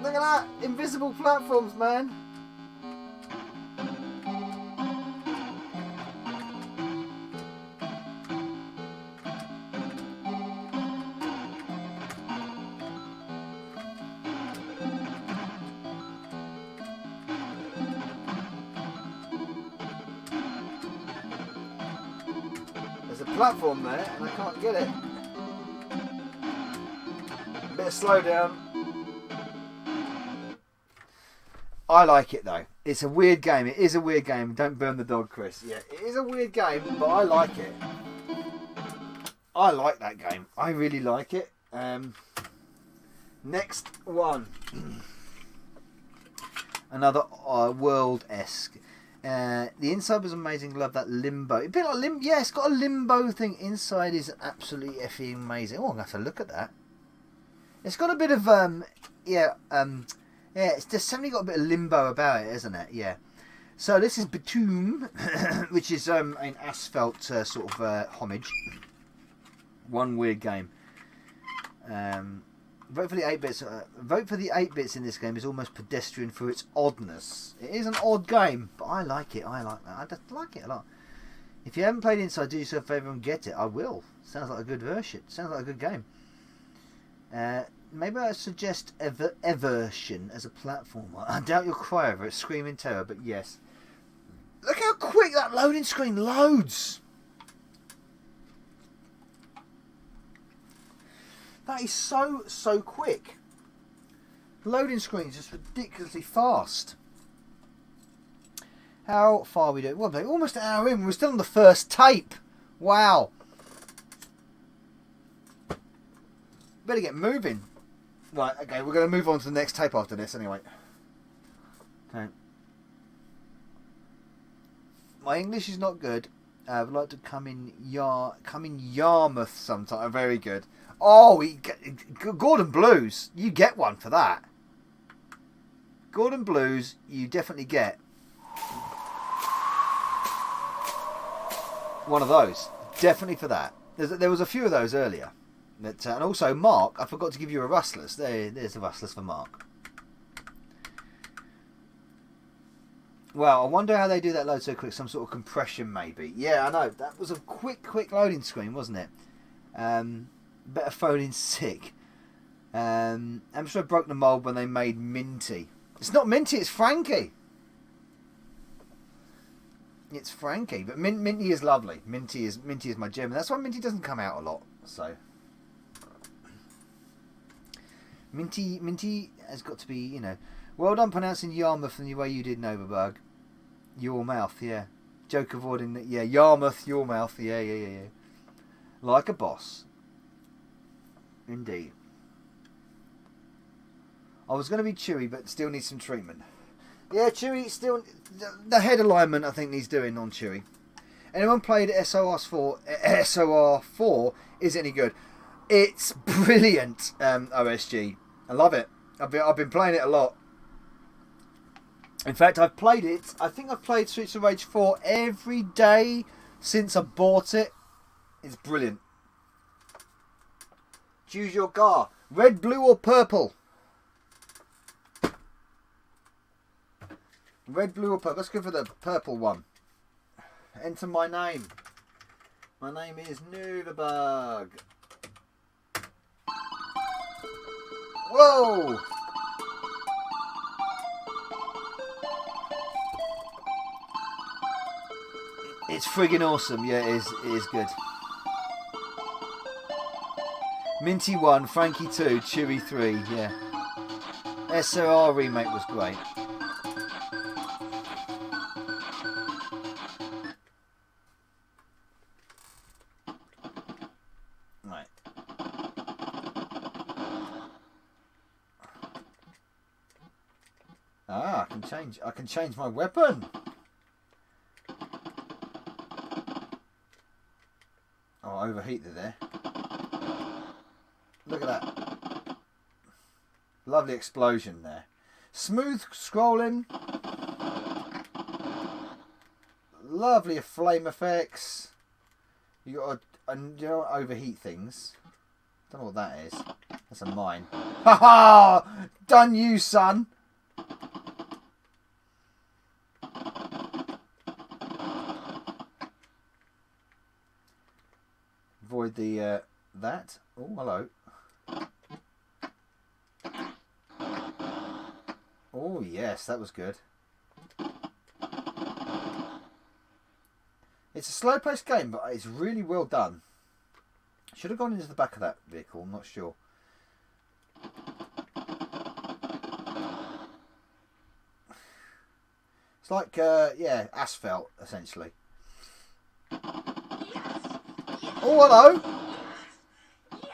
Look at that! Invisible platforms, man! There's a platform there and I can't get it. A bit of slowdown. I like it though. It's a weird game. It is a weird game. Don't burn the dog, Chris. Yeah, it is a weird game, but I like it. I like that game. I really like it. Next one. Another world-esque. The inside was amazing. Love that limbo. A bit like limbo. Yeah, it's got a limbo thing. Inside is absolutely effing amazing. Oh, I'm going to have to look at that. It's got a bit of yeah, it's just definitely got a bit of limbo about it, isn't it? Yeah. So this is Bitume, which is an asphalt sort of homage. One weird game. Vote for the 8-bits. Vote for the 8-bits in this game is almost pedestrian for its oddness. It is an odd game, but I like it. I like that. I just like it a lot. If you haven't played Inside, do yourself a favour and get it. I will. Sounds like a good version. Sounds like a good game. Maybe I suggest Eversion as a platformer. I doubt you'll cry over it, scream in terror, but yes. Look how quick that loading screen loads! That is so quick. The loading screen is just ridiculously fast. How far are we doing? Well, they're almost an hour in. We're still on the first tape. Wow. Better get moving. Right, okay, we're going to move on to the next tape after this anyway. Okay. My English is not good. I would like to come in Yarmouth sometime. Very good. Oh, Gordon Blues. You get one for that. Gordon Blues, you definitely get one of those. Definitely for that. There was a few of those earlier. But, and also, Mark, I forgot to give you a Rustlers. There's the Rustlers for Mark. Well, I wonder how they do that load so quick. Some sort of compression, maybe. Yeah, I know. That was a quick loading screen, wasn't it? Better phone in sick. Amstrad broke the mould when they made Minty. It's not Minty, it's Frankie. It's Frankie, but Minty is lovely. Minty is my gem, and that's why Minty doesn't come out a lot. So Minty has got to be, you know. Well done pronouncing Yarmouth in the way you did, Novabug. Your mouth, yeah. Joke avoiding that, yeah. Yarmouth, your mouth, yeah. Like a boss. Indeed. I was going to be Chewy, but still needs some treatment. Yeah, Chewy still... The head alignment, I think, needs doing on Chewy. Anyone played SOR4? Is it any good? It's brilliant, OSG. I love it. I've been playing it a lot. In fact, I've played it. I think I've played Streets of Rage 4 every day since I bought it. It's brilliant. Choose your car. Red, blue or purple? Red, blue or purple? Let's go for the purple one. Enter my name. My name is Novabug. Whoa! It's friggin' awesome. Yeah, it is good. Minty 1, Frankie 2, Chewy 3, yeah. SOR remake was great. Right. Ah, I can change my weapon. Oh, I overheated there. Look at that. Lovely explosion there. Smooth scrolling. Lovely flame effects. You got you don't overheat things. Don't know what that is. That's a mine. Ha ha! Done you, son. Avoid the that. Oh, hello. Oh yes, that was good. It's a slow-paced game, but it's really well done. Should have gone into the back of that vehicle. I'm not sure. It's like, yeah, asphalt, essentially. Oh, hello!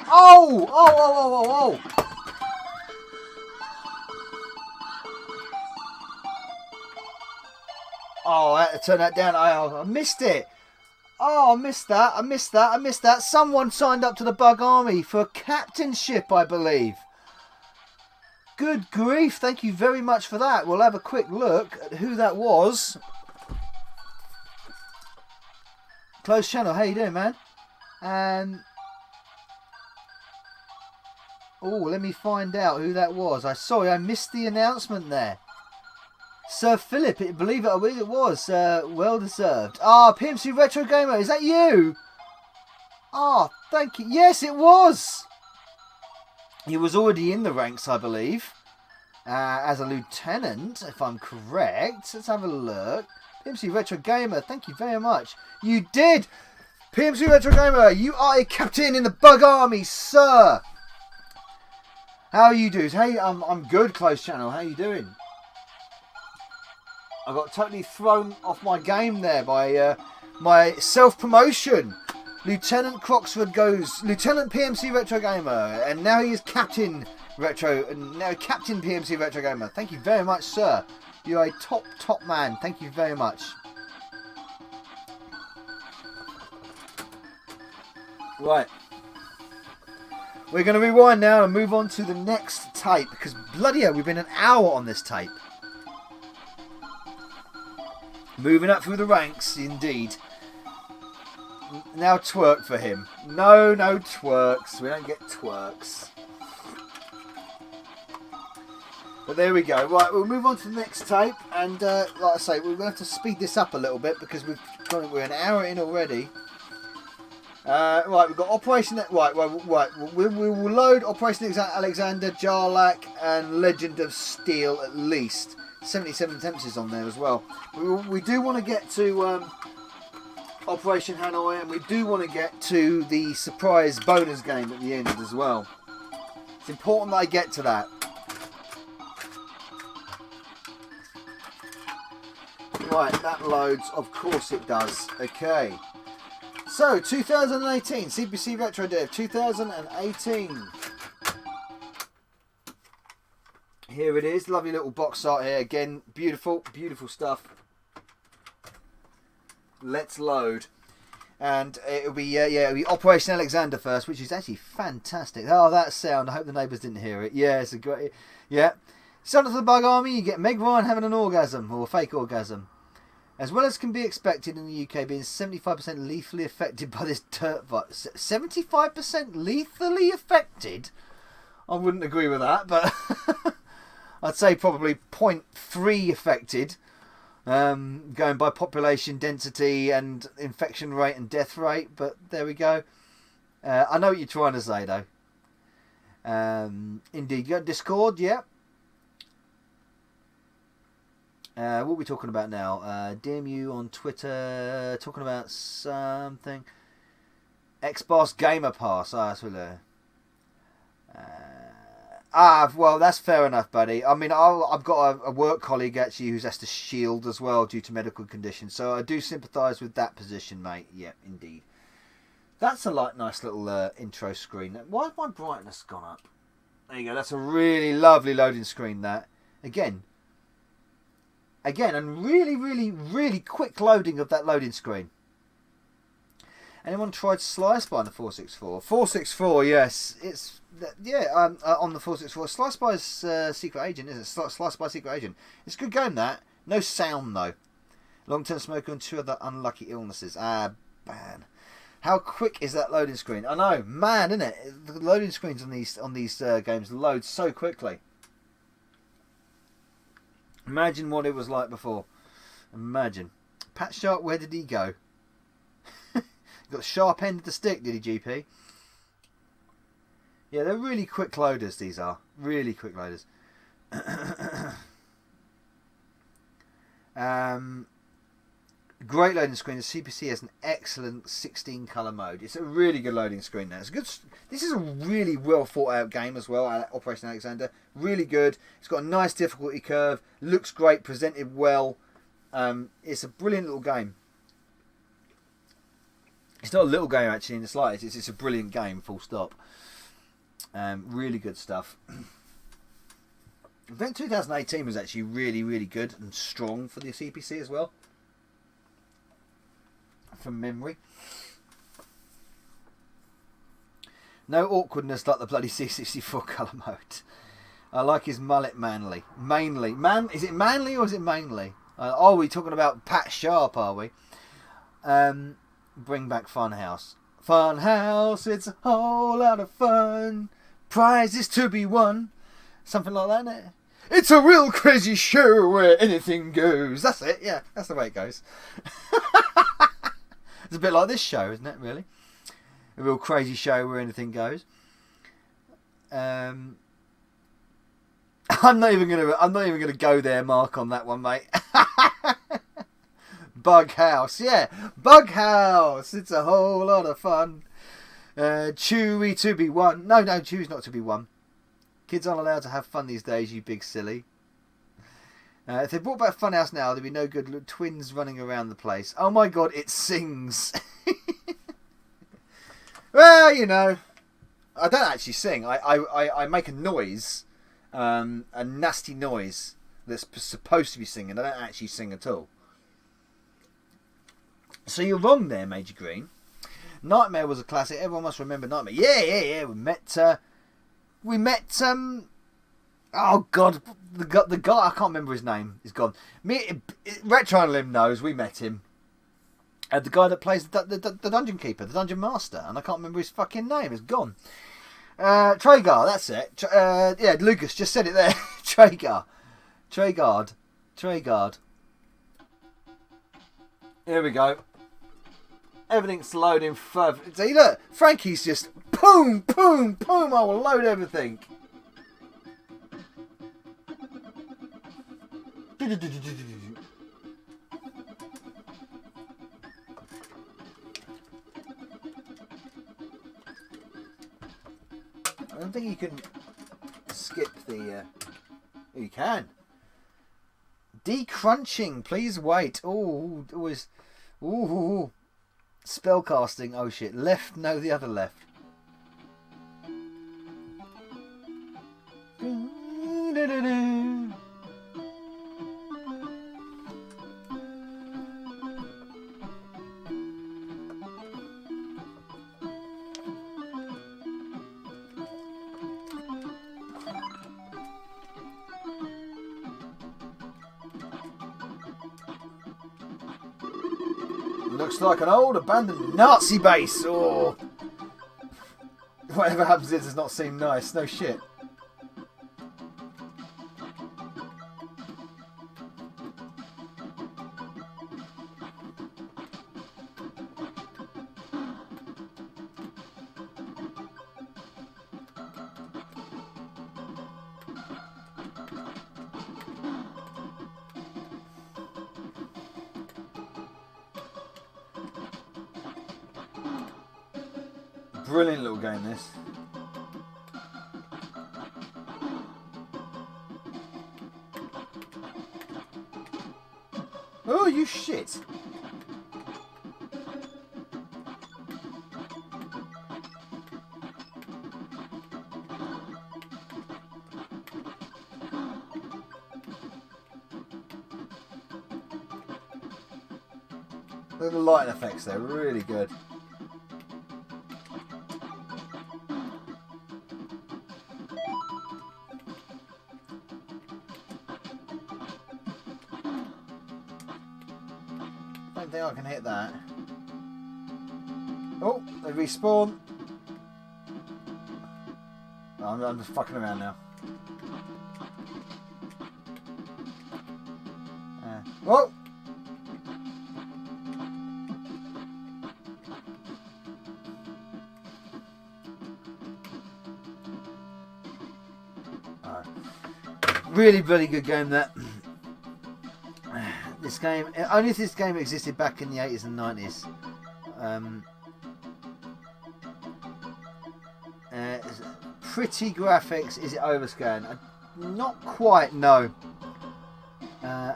Oh! Oh! Oh, I had to turn that down. I missed it. Oh, I missed that. Someone signed up to the Bug Army for captainship, I believe. Good grief, thank you very much for that. We'll have a quick look at who that was. Closed channel, how you doing, man? And oh, let me find out who that was. I missed the announcement there. Sir Philip, believe it was. Well deserved. Ah, PMC Retro Gamer, is that you? Ah, thank you. Yes, it was. He was already in the ranks, I believe, as a lieutenant, if I'm correct. Let's have a look. PMC Retro Gamer, thank you very much. You did! PMC Retro Gamer, you are a captain in the Bug Army, sir! How are you dudes? Hey, I'm good, closed channel. How you doing? I got totally thrown off my game there by my self-promotion. Lieutenant Croxford goes Lieutenant PMC Retro Gamer, and now he is Captain Retro, and now Captain PMC Retro Gamer. Thank you very much, sir. You're a top man. Thank you very much. Right. We're going to rewind now and move on to the next tape, because bloody hell, we've been an hour on this tape. Moving up through the ranks, indeed. Now twerk for him. No twerks. We don't get twerks. But there we go. Right, we'll move on to the next tape. And like I say, we're going to have to speed this up a little bit because we're an hour in already. Right, we've got Operation... Right. We will load Operation Alexander, Jarlac, and Legend of Steel at least. 77 attempts is on there as well. We do want to get to Operation Hanoi, and we do want to get to the surprise bonus game at the end as well. It's important that I get to that. Right, that loads. Of course it does. Okay. So, 2018, CPC Retro Dev, 2018. Here it is, lovely little box art here. Again, beautiful stuff. Let's load. And it'll be, it'll be Operation Alexander first, which is actually fantastic. Oh, that sound. I hope the neighbours didn't hear it. Yeah, it's a great... Yeah. Son of the Bug Army, you get Meg Ryan having an orgasm, or a fake orgasm. As well as can be expected in the UK, being 75% lethally affected by this dirt virus. 75% lethally affected? I wouldn't agree with that, but... I'd say probably 0.3 affected, going by population density and infection rate and death rate, but there we go. I know what you're trying to say, though. Indeed. You got Discord, yeah. What are we talking about now? DMU on Twitter, talking about something. Xbox Gamer Pass, that's what well, that's fair enough, buddy. I mean, I've got a work colleague, actually, who's has to shield as well due to medical conditions. So I do sympathise with that position, mate. Yeah, indeed. That's a nice little intro screen. Why has my brightness gone up? There you go. That's a really lovely loading screen, that. Again, and really quick loading of that loading screen. Anyone tried Slice by on the 464? 464, yes. It's... Yeah, on the 464. Slice By's Secret Agent, isn't it? Slice by Secret Agent. It's a good game, that. No sound, though. Long-term smoker and 2 other unlucky illnesses. Ah, man. How quick is that loading screen? I know, man, isn't it? The loading screens on these games load so quickly. Imagine what it was like before. Imagine. Pat Sharp, where did he go? Got the sharp end of the stick, did he, GP? Yeah, they're really quick loaders, these are. Really quick loaders. Great loading screen. The CPC has an excellent 16 colour mode. It's a really good loading screen now. It's a good. This is a really well thought out game as well. Operation Alexander, really good. It's got a nice difficulty curve. Looks great. Presented well. It's a brilliant little game. It's not a little game actually in the slightest. It's a brilliant game. Full stop. Really good stuff. I think 2018 was actually really, really good and strong for the CPC as well. From memory. No awkwardness like the bloody C64 colour mode. I like his mullet mainly. Is it manly or is it mainly? Oh, we're talking about Pat Sharp, are we? Bring back Funhouse. Funhouse, it's a whole lot of fun. Prizes to be won. Something like that, isn't it? It's a real crazy show where anything goes. That's it, yeah. That's the way it goes. It's a bit like this show, isn't it, really? A real crazy show where anything goes. I'm not even gonna go there, Mark, on that one, mate. Bug House, yeah. Bug House. It's a whole lot of fun. Chewy to be won. No, Chewy's not to be won. Kids aren't allowed to have fun these days, you big silly. If they brought back Funhouse now, there'd be no good twins running around the place. Oh my god, it sings. Well, you know, I don't actually sing. I make a noise, a nasty noise that's supposed to be singing. I don't actually sing at all. So you're wrong there, Major Green. Nightmare was a classic. Everyone must remember Nightmare. Yeah. We met. Oh God, the guy, I can't remember his name. He's gone. Retro and Lim knows. We met him. The guy that plays the dungeon keeper, the dungeon master, and I can't remember his fucking name. It's gone. Tragar, that's it. Yeah, Lucas just said it there. Tragard. Here we go. Everything's loading further. See, look, Frankie's just boom. I will load everything. I don't think you can skip the... You can. Decrunching, please wait. Oh, always... Ooh. Spellcasting, oh shit. Left, no, the other left. Looks like an old abandoned Nazi base, or whatever happens does not seem nice. No shit. Brilliant little game, this. Oh, you shit. Look at the lighting effects, they're really good. I don't think I can hit that. Oh, they respawn. Oh, I'm just fucking around now. Whoa! Really, really good game that. This game, only if this game existed back in the 80s and 90s. Pretty graphics. Is it overscan? Not quite, no. I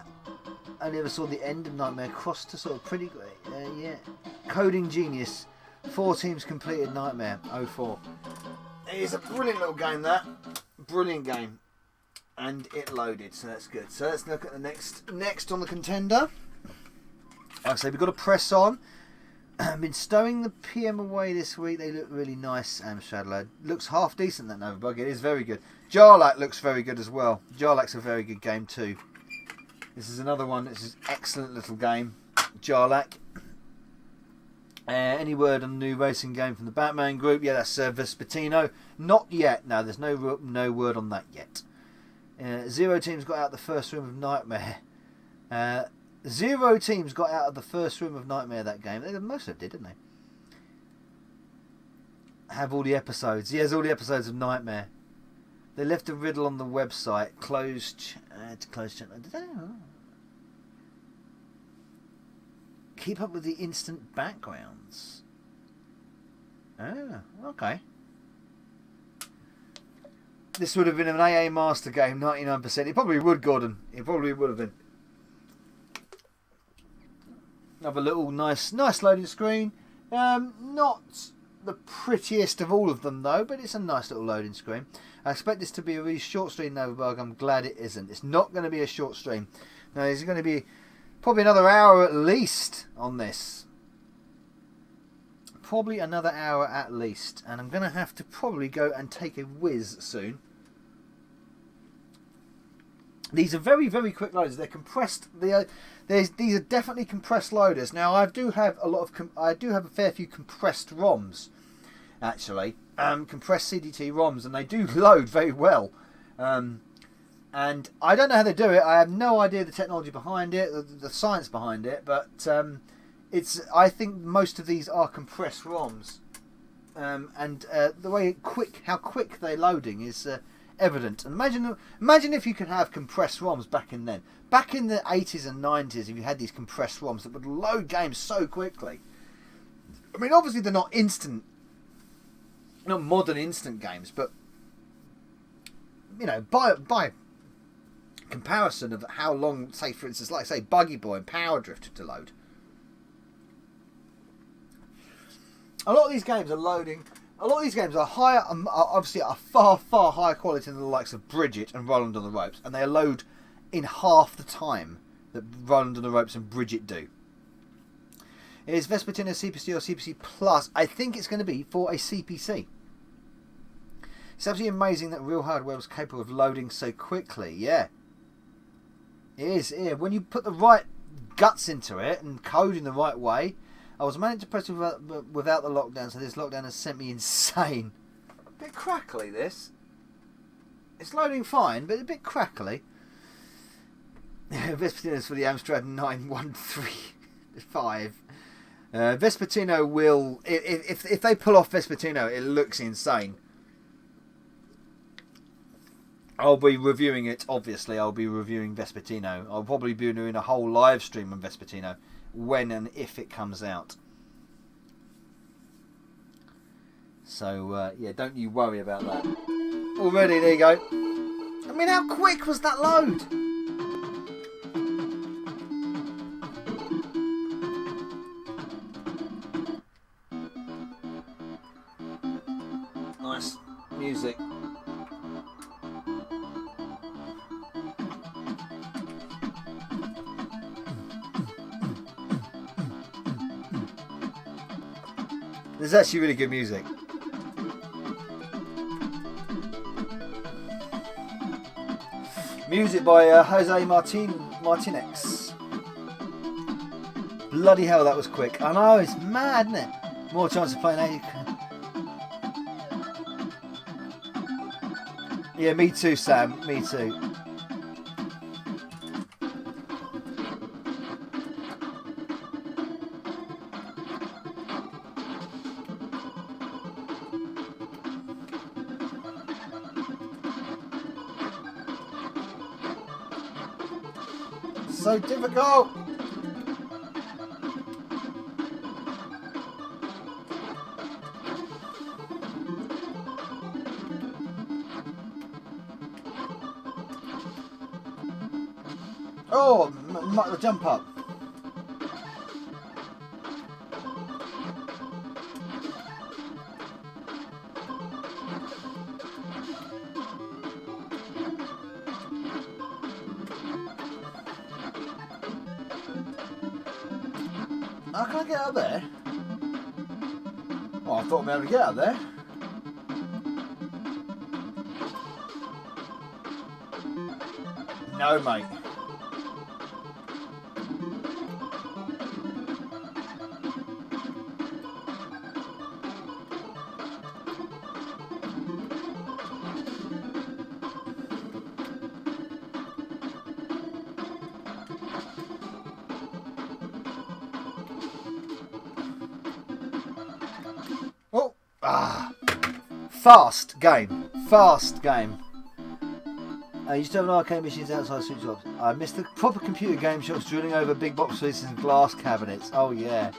never saw the end of Nightmare. Cross to sort of pretty great. Yeah. Coding Genius. 4 teams completed Nightmare. 04. It is a brilliant little game, that. Brilliant game. And it loaded, so that's good. So let's look at the next on the contender. Like I say, we've got to press on. I've been stowing the PM away this week. They look really nice. Amstrad load. Looks half decent, that Novabug. It is very good. Jarlac looks very good as well. Jarlac's a very good game too. This is another one. This is an excellent little game. Jarlac. Any word on the new racing game from the Batman group? Yeah, that's Vespertino. Not yet. No, there's no word on that yet. 0 teams got out the first room of Nightmare. 0 teams got out of the first room of Nightmare that game. Most of them did, didn't they? Have all the episodes. Yes, all the episodes of Nightmare. They left a riddle on the website. Closed channel. Keep up with the instant backgrounds. Oh, okay. This would have been an AA Master game, 99%. It probably would, Gordon. It probably would have been. Another little nice loading screen. Not the prettiest of all of them, though, but it's a nice little loading screen. I expect this to be a really short stream, Novabug. I'm glad it isn't. It's not going to be a short stream. No, there's going to be probably another hour at least on this. Probably another hour at least. And I'm going to have to probably go and take a whiz soon. These are very, very quick loaders. They're compressed. These are definitely compressed loaders. Now, I do have a fair few compressed ROMs, actually. Compressed CDT ROMs, and they do load very well. And I don't know how they do it. I have no idea the technology behind it, the science behind it. But I think most of these are compressed ROMs, and the way how quick they're loading is evident. And imagine if you could have compressed ROMs back in the 80s and 90s. If you had these compressed ROMs that would load games so quickly. I mean, obviously they're not instant. Not modern instant games, but you know, by comparison of how long, say for instance, like say Buggy Boy and Power Drift to load. A lot of these games are loading. A lot of these games are higher, obviously are far higher quality than the likes of Bridget and Roland on the Ropes, and they load in half the time that Roland on the Ropes and Bridget do. Is Vespertino CPC or CPC Plus? I think it's going to be for a CPC. It's absolutely amazing that real hardware was capable of loading so quickly. Yeah. It is. Yeah. When you put the right guts into it and code in the right way. I was managed to press without the lockdown, so this lockdown has sent me insane. A bit crackly, this. It's loading fine, but a bit crackly. Vespertino's for the Amstrad 9135. Vespertino will... If they pull off Vespertino, it looks insane. I'll be reviewing it, obviously. I'll be reviewing Vespertino. I'll probably be doing a whole live stream on Vespertino when and if it comes out. So, yeah, don't you worry about that. Already, there you go. I mean, how quick was that load? Nice music. There's actually really good music. Music by Jose Martinez. Bloody hell, that was quick. I know, it's mad, isn't it? More chance of playing 80. Yeah, me too, Sam. Me too. So difficult. Oh, jump up. How can I get out there? Oh, I thought I'd be able to get out there. No, mate. Oh, fast game. Fast game. I used to have an arcade machines outside switch shops. I missed the proper computer game shops drilling over big box releases and glass cabinets. Oh yeah.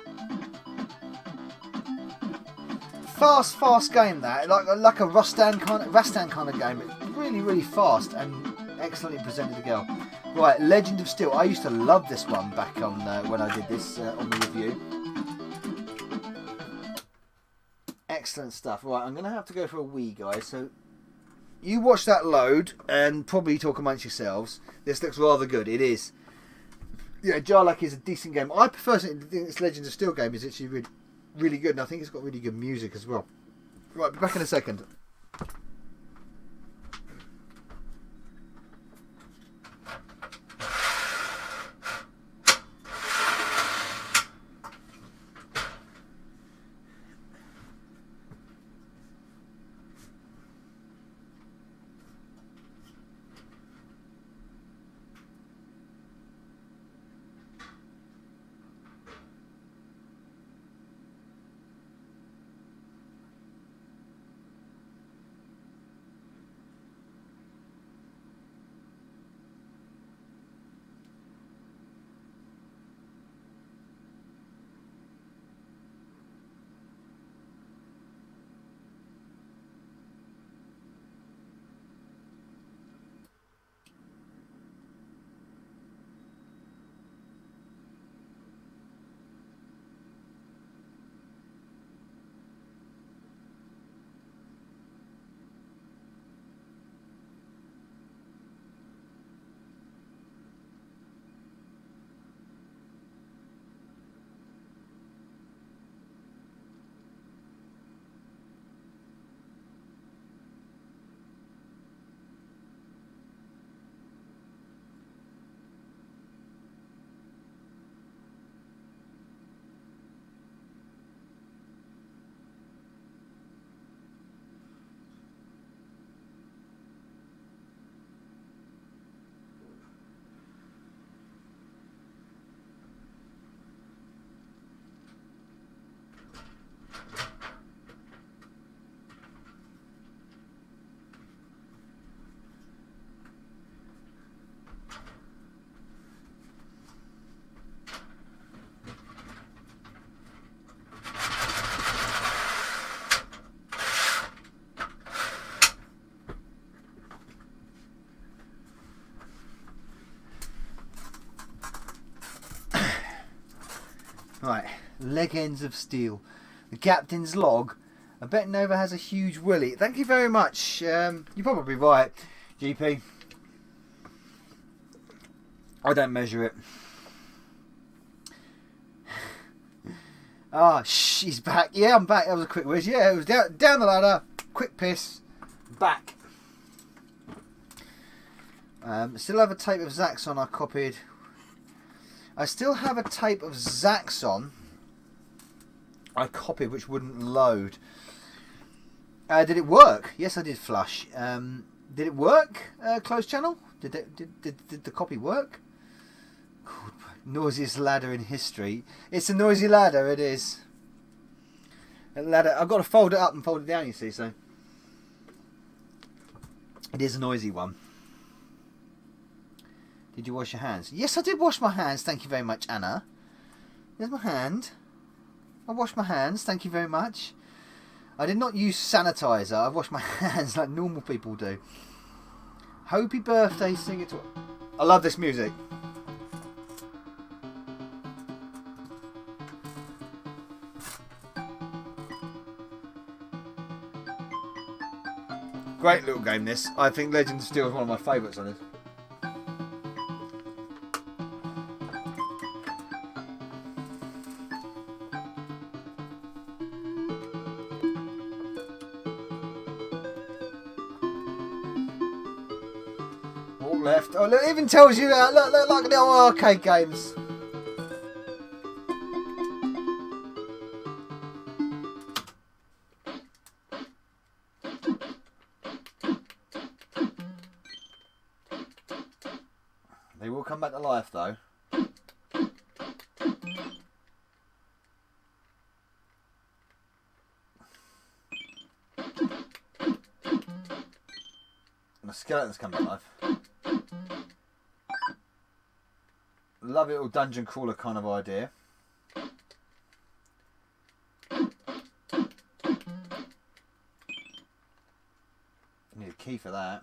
Fast game that. Like a Rastan kind of game. It's really fast and excellently presented again. Right, Legend of Steel. I used to love this one back on when I did this on the review. Excellent stuff. Right, I'm going to have to go for a wee, guys. So you watch that load and probably talk amongst yourselves. This looks rather good. It is. Yeah, Jarlac is a decent game. I personally think this Legends of Steel game is actually really good, and I think it's got really good music as well. Right, be back in a second. Right, Legends of Steel. The Captain's Log. I bet Nova has a huge willy. Thank you very much. You're probably right, GP. I don't measure it. Ah, she's back. Yeah, I'm back. That was a quick whiz. Yeah, it was down the ladder. Quick piss. Back. Still have a tape of Zaxxon I copied. I still have a tape of Zaxxon I copied which wouldn't load. Did it work? Yes, I did flush. Did it work? Closed channel? Did the copy work? God, noisiest ladder in history. It's a noisy ladder, it is. A ladder. I've got to fold it up and fold it down, you see, so it is a noisy one. Did you wash your hands? Yes, I did wash my hands. Thank you very much, Anna. There's my hand. I washed my hands. Thank you very much. I did not use sanitizer. I washed my hands like normal people do. Happy birthday, sing it to... I love this music. Great little game this. I think Legend of Steel is one of my favourites on this. All left. Oh, look, it even tells you that. Look, like the old arcade games. They will come back to life though. And the skeletons come back to life. Love little dungeon crawler kind of idea. Need a key for that.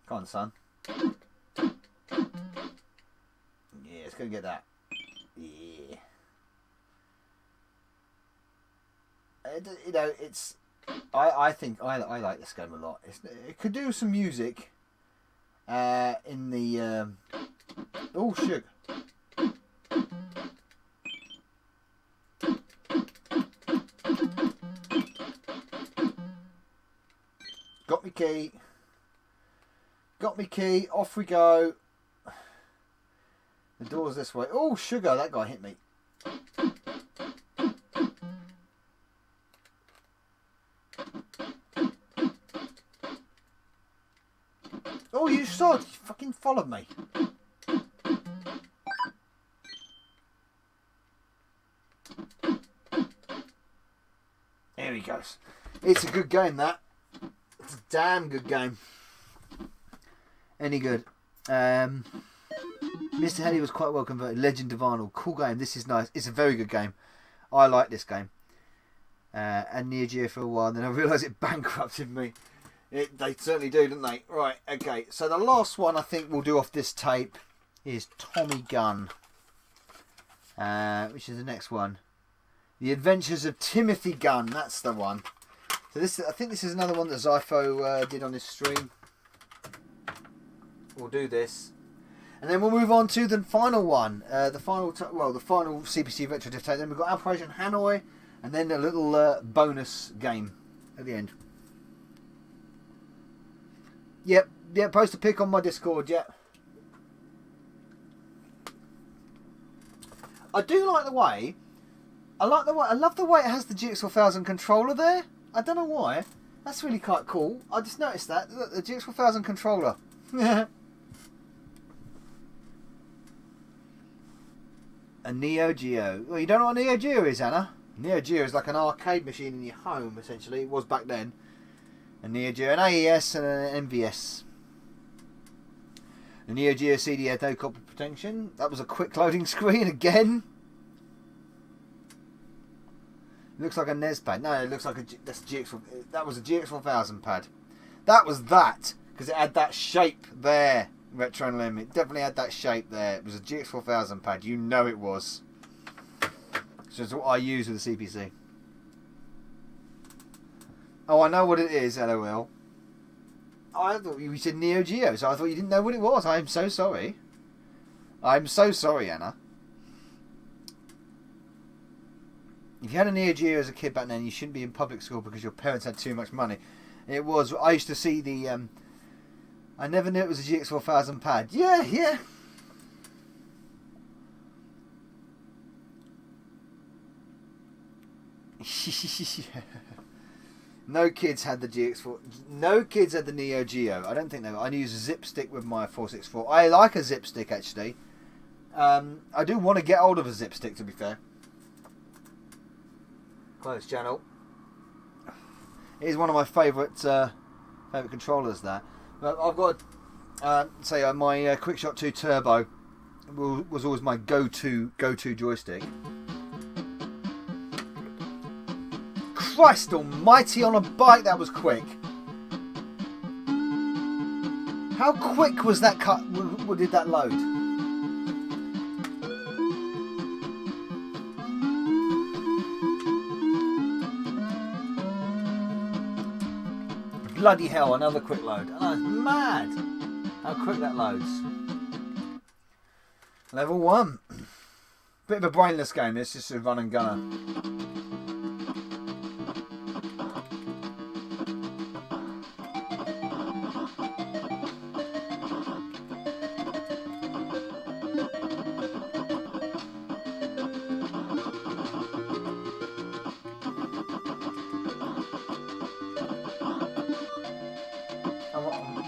Come on, son. Yeah, let's go get that. Yeah. You know, it's. I think I like this game a lot. It could do some music. In the. Oh, sugar. Got me key. Got me key. Off we go. The door's this way. Oh, sugar. That guy hit me. Oh, you saw it. You fucking followed me. There he goes. It's a good game, that. It's a damn good game. Any good. Mr. Henny was quite well converted. Legend of Arnold. Cool game. This is nice. It's a very good game. I like this game. And Neo Geo for a while. And then I realised it bankrupted me. They certainly do, don't they? Right, okay. So the last one I think we'll do off this tape is Tommy Gun. Which is the next one. The Adventures of Timothy Gunn. That's the one. So this, I think this is another one that Zypho did on his stream. We'll do this. And then we'll move on to the final one. The final CPC Retro Dev tape. Then we've got Operation Hanoi. And then a little bonus game at the end. Yep, post a pic on my Discord, yep. I do like the way. I love the way it has the GX4000 controller there. I don't know why. That's really quite cool. I just noticed that. Look, the GX4000 controller. A Neo Geo. Well, you don't know what a Neo Geo is, Anna? Neo Geo is like an arcade machine in your home, essentially. It was back then. A Neo Geo, an AES and an MVS. The Neo Geo CD had no copy protection. That was a quick loading screen again. Looks like a NES pad. No, it looks like that was a GX4000 pad. That was that because it had that shape there. Retro Limit. It definitely had that shape there. It was a GX4000 pad. You know it was. So it's what I use with the CPC. Oh, I know what it is, LOL. I thought you said Neo Geo, so I thought you didn't know what it was. I'm so sorry. I'm so sorry, Anna. If you had a Neo Geo as a kid back then, you shouldn't be in public school because your parents had too much money. It was. I used to see the. I never knew it was a GX4000 pad. Yeah. No kids had the GX4. No kids had the Neo Geo. I don't think they were. I use a zip stick with my 464. I like a zip stick actually. I do want to get hold of a zip stick, to be fair. Close channel. It is one of my favourite controllers. That. But I've got say my QuickShot 2 Turbo was always my go-to joystick. Christ almighty, on a bike that was quick. How quick was that cut? Did that load? Bloody hell, another quick load. Oh, it's mad how quick that loads. Level 1. Bit of a brainless game, this is just a run and gunner.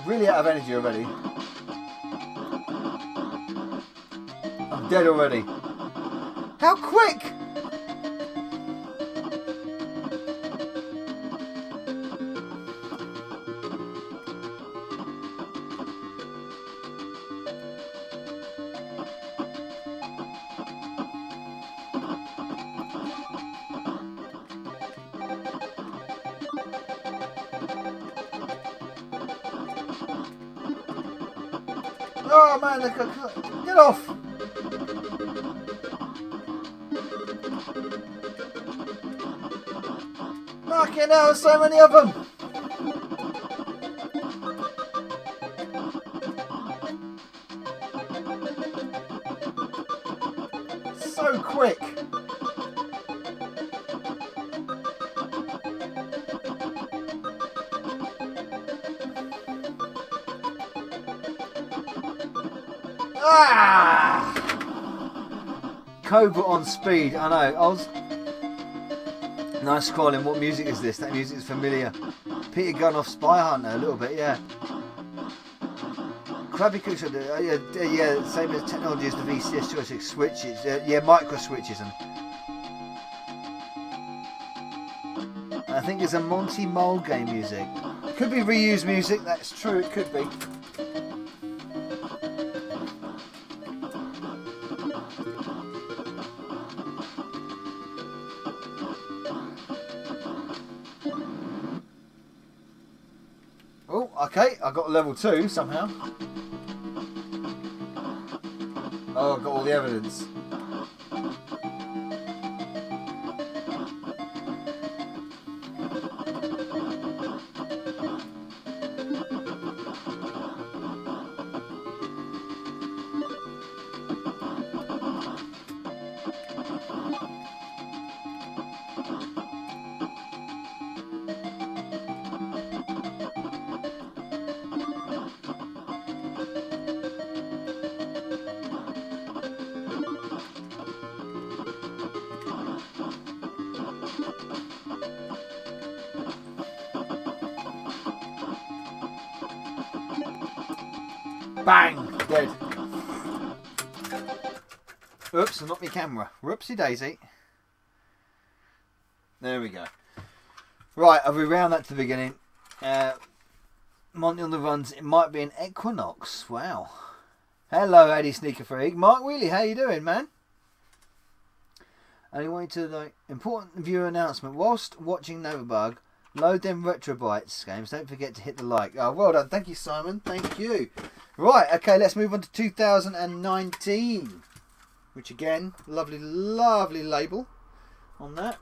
Really out of energy already. I'm dead already. How quick! Oh man, get off! Fucking hell, so many of them! So quick! Ah! Cobra on speed, I know. Nice scrolling. What music is this? That music is familiar. Peter Gunn off Spy Hunter, a little bit, yeah. Krabby Cooks, yeah, same as technology as the VCS joystick switches, yeah, micro switches, and I think there's a Monty Mole game music. Could be reused music. That's true. It could be. Okay, I got level 2 somehow. Oh, I got all the evidence. Bang! Dead. Oops, not my camera. Whoopsie daisy. There we go. Right, I'll reround that to the beginning. Monty on the runs. It might be an Equinox. Wow. Hello, Eddie Sneaker Freak. Mark Wheely, how you doing, man? And he wanted to, important viewer announcement. Whilst watching Novabug, load them Retrobytes games. Don't forget to hit the like. Oh, well done. Thank you, Simon. Thank you. Right, okay, let's move on to 2019. Which, again, lovely, lovely label on that.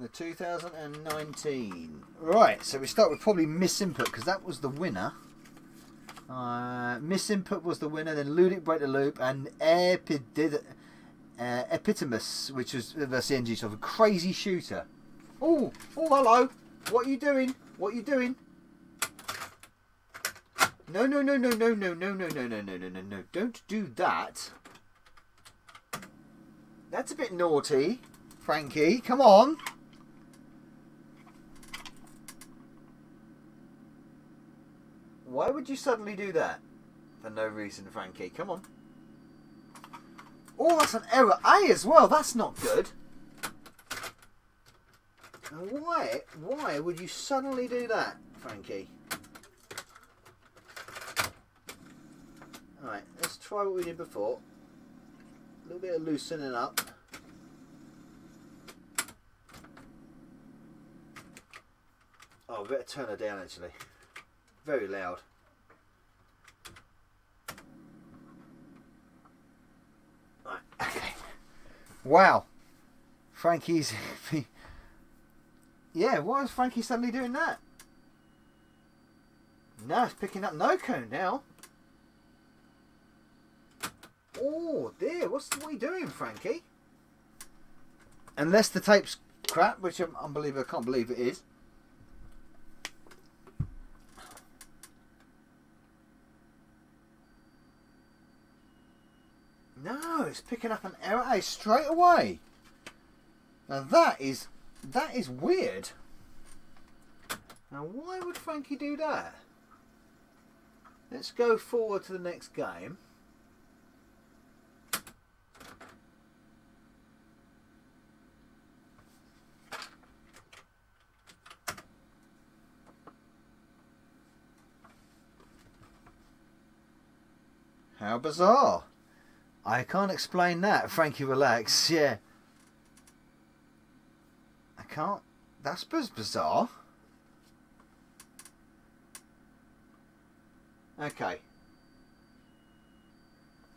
The 2019. Right, so we start with probably Misinput, because that was the winner. Misinput was the winner, then Ludic Break the Loop, and Epitimus, which was the CNG stuff. A crazy shooter. Oh, hello. What are you doing? What are you doing? No. Don't do that. That's a bit naughty, Frankie. Come on. Why would you suddenly do that? For no reason, Frankie. Come on. Oh, that's an error A as well. That's not good. Why would you suddenly do that, Frankie? Alright, let's try what we did before. A little bit of loosening up. Oh, I better turn her down actually. Very loud. Right, okay. Wow. Frankie's Yeah, why is Frankie suddenly doing that? No, it's picking up no cone now. Oh dear, what are you doing, Frankie? Unless the tape's crap, which I'm unbelievable, I can't believe it is. No, it's picking up an error straight away. Now that is weird. Now why would Frankie do that? Let's go forward to the next game. How bizarre. I can't explain that. Frankie, relax. Yeah. I can't. That's bizarre. Okay.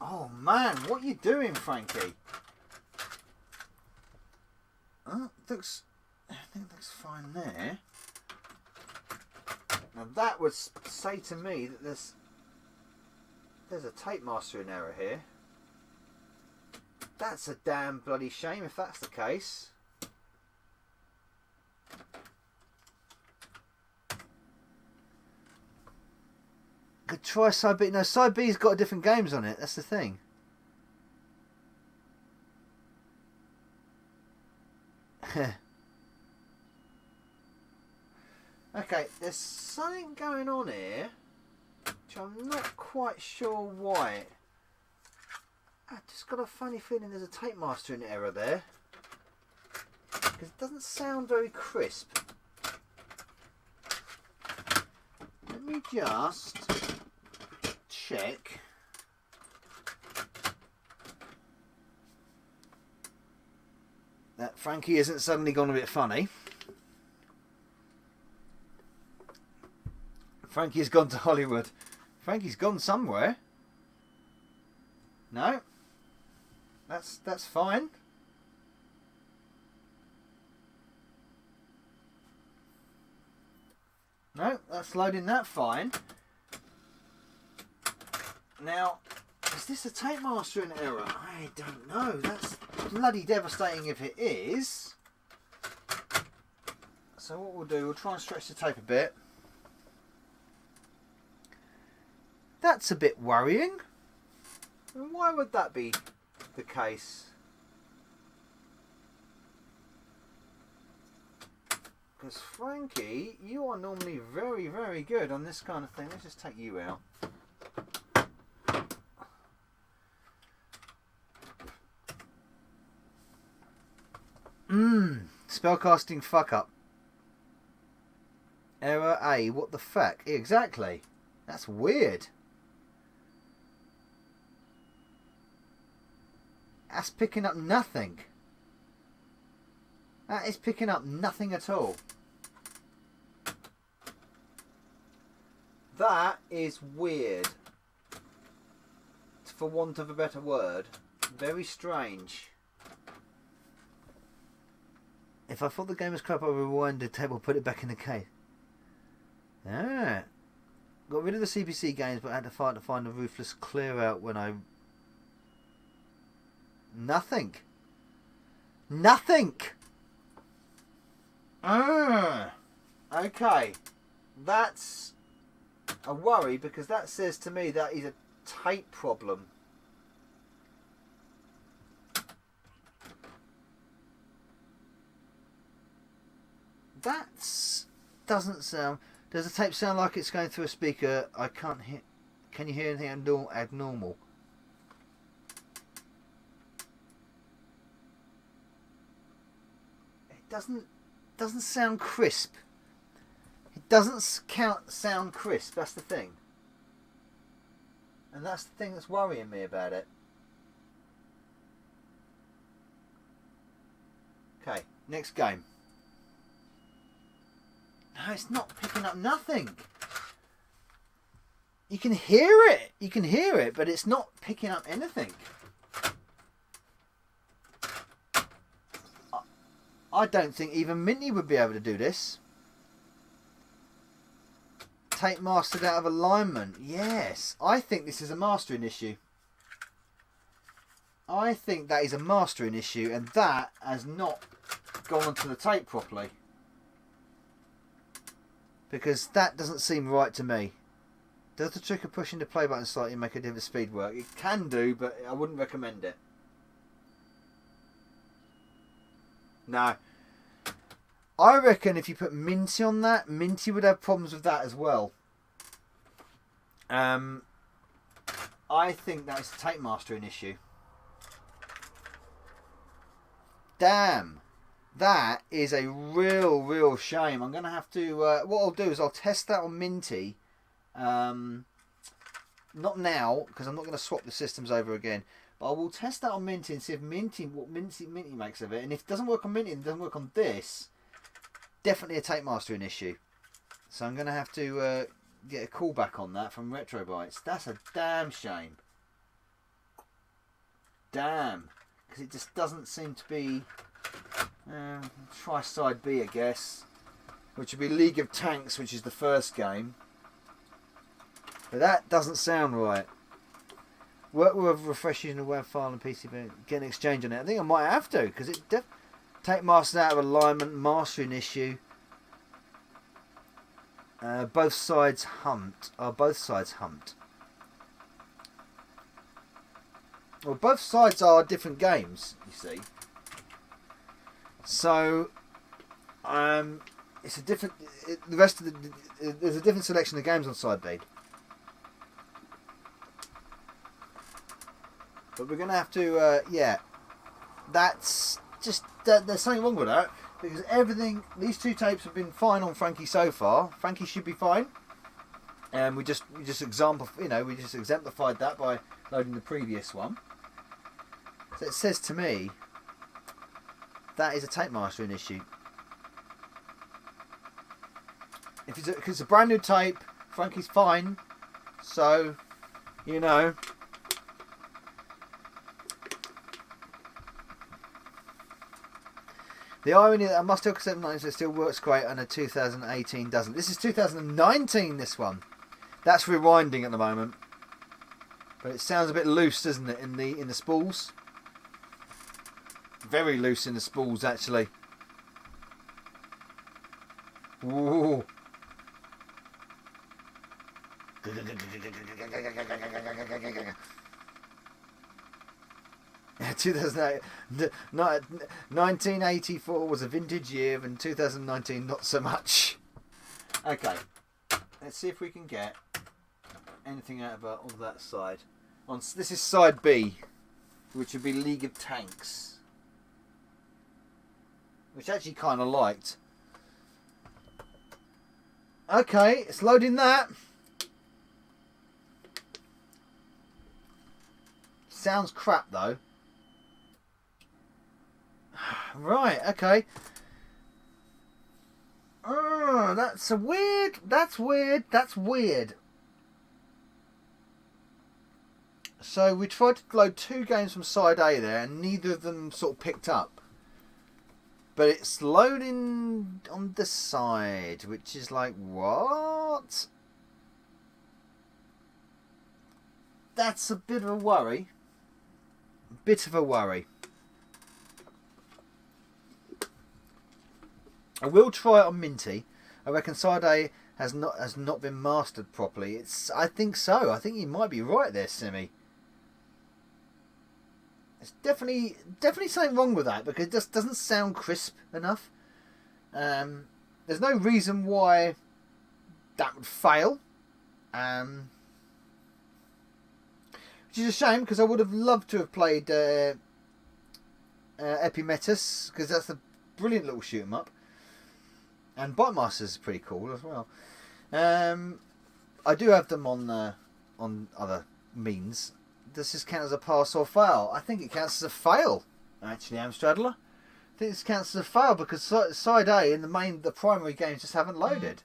Oh man, what are you doing, Frankie? Oh, I think it looks fine there. Now that would say to me that there's a tape mastering error here. That's a damn bloody shame if that's the case. Could try side B. No, side B's got different games on it. That's the thing. Okay, there's something going on here, which I'm not quite sure why. I just got a funny feeling there's a tape mastering error there, because it doesn't sound very crisp. Let me just check. That Frankie isn't suddenly gone a bit funny. Frankie's gone to Hollywood. Frankie's gone somewhere. No. That's fine. No, that's loading that fine. Now, is this a tape mastering error? I don't know. That's bloody devastating if it is. So what we'll do, we'll try and stretch the tape a bit. That's a bit worrying. Why would that be the case? Because Frankie, you are normally very, very good on this kind of thing. Let's just take you out. Spellcasting fuck up. Error A. What the fuck? Exactly. That's weird. That's picking up nothing. That is picking up nothing at all. That is weird. For want of a better word. Very strange. If I thought the game was crap, I would rewind the table, put it back in the case. Ah. Got rid of the CPC games, but I had to fight to find a ruthless clear out when I... Nothing. Nothing! Okay. That's a worry, because that says to me that is a tape problem. That doesn't sound... Does the tape sound like it's going through a speaker? I can't hear... Can you hear anything abnormal? It doesn't sound crisp. It doesn't sound crisp. That's the thing. And that's the thing that's worrying me about it. Okay, next game. No, it's not picking up nothing. You can hear it. You can hear it, but it's not picking up anything. I don't think even Minty would be able to do this. Tape mastered out of alignment. Yes, I think this is a mastering issue. I think that is a mastering issue, and that has not gone onto the tape properly. Because that doesn't seem right to me. Does the trick of pushing the play button slightly make a different speed work? It can do, but I wouldn't recommend it. No. I reckon if you put Minty on that, Minty would have problems with that as well. I think that's a tape mastering issue. Damn. That is a real shame. I'm going to have to... what I'll do is I'll test that on Minty. Not now, because I'm not going to swap the systems over again. But I will test that on Minty and see if what Minty makes of it. And if it doesn't work on Minty and it doesn't work on this, definitely a tape mastering issue. So I'm going to have to get a call back on that from Retrobytes. That's a damn shame. Damn. Because it just doesn't seem to be... try side B, I guess, which would be League of Tanks, which is the first game. But that doesn't sound right. Work with refreshing the web file and PCB, get an exchange on it. I think I might have to, because it tape mastered out of alignment, mastering issue. Both sides humped. Well, both sides are different games, you see. So, it's a different. The rest of there's a different selection of games on side B. But we're gonna have to, yeah. That's just there's something wrong with that, because everything. These two tapes have been fine on Frankie so far. Frankie should be fine, and we just exemplified that by loading the previous one. So it says to me, that is a tape mastering issue. If it's a brand new tape, Frankie's fine. So, you know. The irony that a Mustang 790 still works great and a 2018 doesn't. This is 2019, this one. That's rewinding at the moment. But it sounds a bit loose, doesn't it, in the spools? Very loose in the spools, actually. Ooh. 1984 was a vintage year, and 2019 not so much. Okay, let's see if we can get anything out of on that side. This is side B, which would be League of Tanks, which I actually kind of liked. Okay, it's loading that. Sounds crap though. Right, okay. That's weird. That's weird. So we tried to load two games from side A there, and neither of them sort of picked up. But it's loading on the side, which is like, what? That's a bit of a worry. I will try it on Minty. I reckon side A has not been mastered properly. I think so. I think you might be right there, Simi. It's definitely something wrong with that, because it just doesn't sound crisp enough. There's no reason why that would fail. Which is a shame, because I would have loved to have played Ep77, because that's a brilliant little shoot 'em up. And Bite Masters is pretty cool as well. I do have them on other means. Does this count as a pass or fail? I think it counts as a fail, actually, Amstradler. I think this counts as a fail, because side A and the primary games just haven't loaded.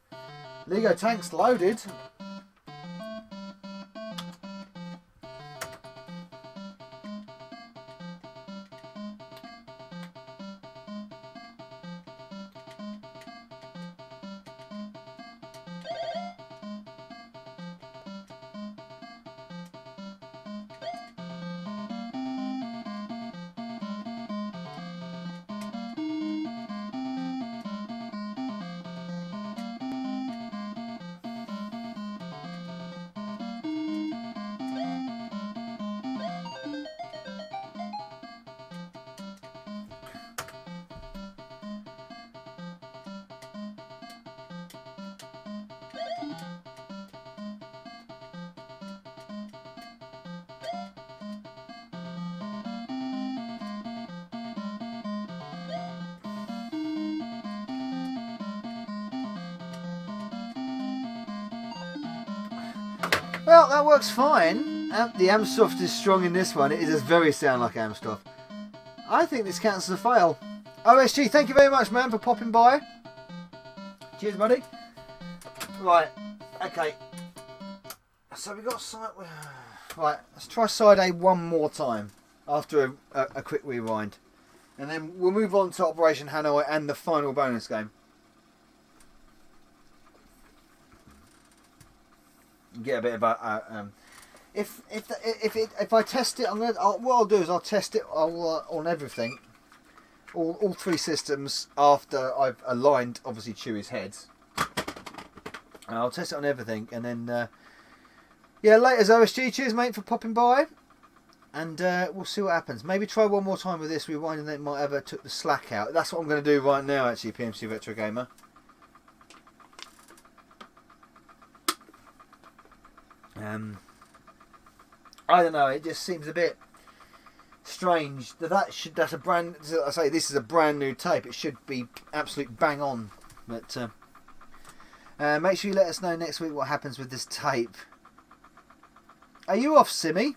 Lego Tanks loaded. that works fine. The Amstrad is strong in this one. It does very sound like Amstrad. I think this counts as a fail. OSG, thank you very much, man, for popping by. Cheers, buddy. Right, okay. So we got side. Right, let's try side A one more time after a quick rewind, and then we'll move on to Operation Hanoi and the final bonus game. Get a bit of if I test it, what I'll do is I'll test it on everything, all three systems after I've aligned obviously Chewie's heads. I'll test it on everything, and then yeah, later's OSG. Cheers, mate, for popping by, and we'll see what happens. Maybe try one more time with this rewind, and it might have took the slack out. That's what I'm going to do right now, actually, PMC Retro Gamer. I don't know. It just seems a bit strange that's a brand. I say this is a brand new tape. It should be absolute bang on. But make sure you let us know next week what happens with this tape. Are you off, Simmy?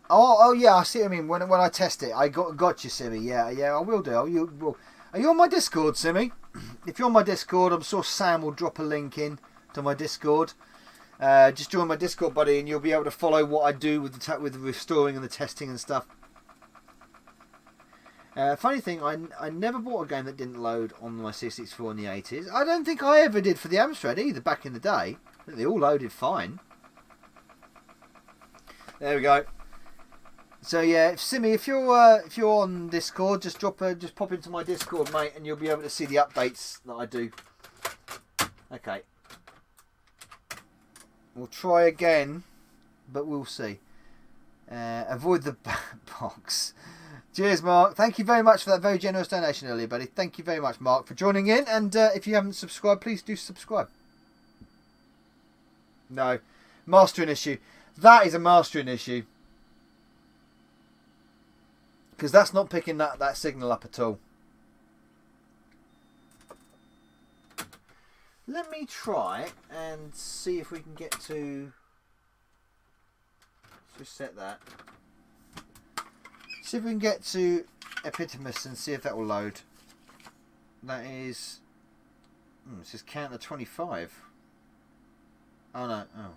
Oh yeah. I see what I mean. When I test it, I got you, Simmy. Yeah. I will do. Are you on my Discord, Simmy? If you're on my Discord, I'm sure Sam will drop a link in to my Discord. Just join my Discord, buddy, and you'll be able to follow what I do with the restoring and the testing and stuff. Funny thing, I never bought a game that didn't load on my C64 in the 80s. I don't think I ever did for the Amstrad either back in the day. I think they all loaded fine. There we go. So yeah, Simmy, if you're on Discord, just pop into my Discord, mate, and you'll be able to see the updates that I do. Okay. We'll try again, but we'll see. Avoid the box. Cheers, Mark. Thank you very much for that very generous donation earlier, buddy. Thank you very much, Mark, for joining in. And if you haven't subscribed, please do subscribe. No. Mastering issue. That is a mastering issue. Because that's not picking that signal up at all. Let me try and see if we can get to... Let's just set that. See if we can get to Ep77 and see if that will load. That is... it says counter 25. Oh no, oh.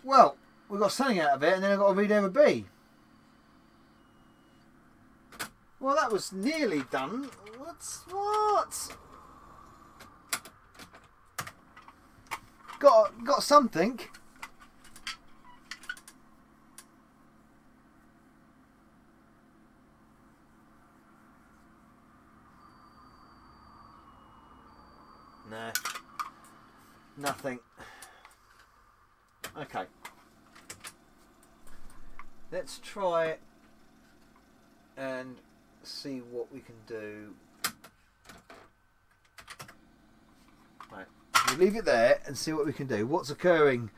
Well, we got something out of it, and then I got to read over B. Well, that was nearly done. What? Got something. No. Nothing. Okay. Let's try and see what we can do. Right. We'll leave it there and see what we can do. What's occurring?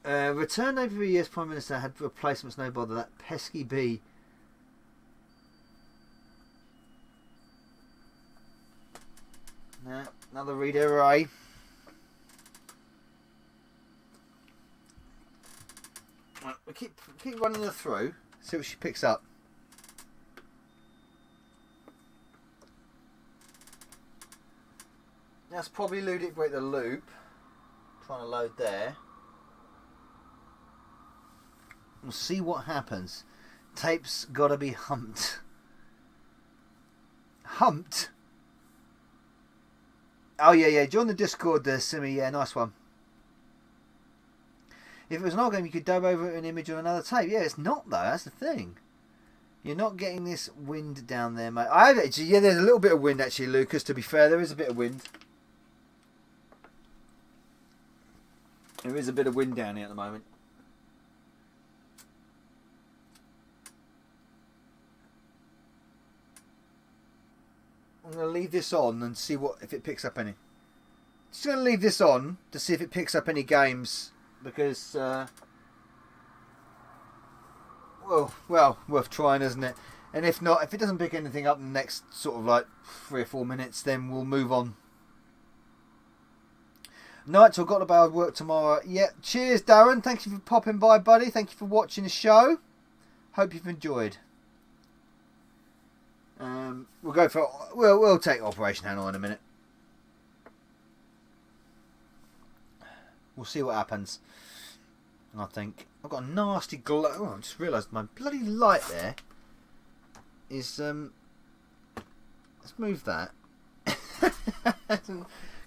Returned over 3 years, Prime Minister had replacements, no bother. That pesky bee. Nah, another read error, eh? Right, we keep running her through. See what she picks up. That's probably Ludic break the loop. Trying to load there. We'll see what happens. Tape's gotta be humped. Humped? Oh yeah. Join the Discord there, Simmy. Yeah, nice one. If it was an old game, you could dub over an image on another tape. Yeah, it's not though. That's the thing. You're not getting this wind down there, mate. Yeah, there's a little bit of wind actually, Lucas. To be fair, there is a bit of wind. There is a bit of wind down here at the moment. I'm going to leave this on and see if it picks up any. Just going to leave this on to see if it picks up any games, because well, worth trying, isn't it? And if not, if it doesn't pick anything up in the next sort of like 3 or 4 minutes, then we'll move on. Night, so I've got to bail work tomorrow. Yeah, cheers, Darren. Thank you for popping by, buddy. Thank you for watching the show. Hope you've enjoyed. We'll take Operation Hanoi in a minute. We'll see what happens. I think I've got a nasty glow. Oh, I just realised my bloody light there is let's move that.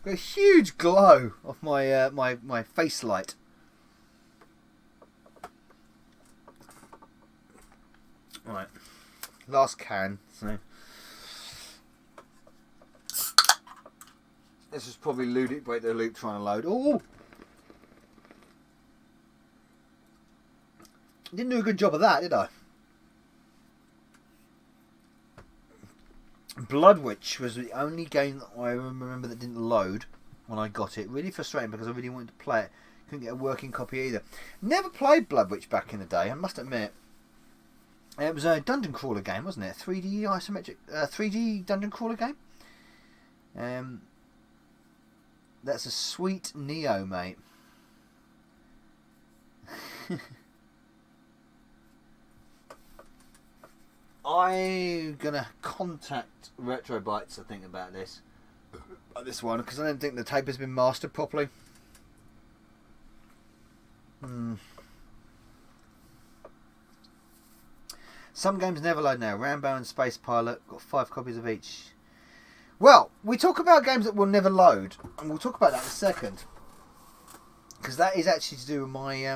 Got a huge glow off my my face light. Right, last can. So this is probably loop. Wait, the loop trying to load. Oh, didn't do a good job of that, did I? Blood Witch was the only game that I remember that didn't load when I got it. Really frustrating because I really wanted to play it. Couldn't get a working copy either. Never played Blood Witch back in the day, I must admit. It was a dungeon crawler game, wasn't it? 3D isometric, 3D dungeon crawler game. That's a sweet Neo, mate. I'm gonna contact Retrobytes, I think, about this one, because I don't think the tape has been mastered properly. Some games never load now. Rambo and Space Pilot, got 5 copies of each. Well, we talk about games that will never load, and we'll talk about that in a second, because that is actually to do with my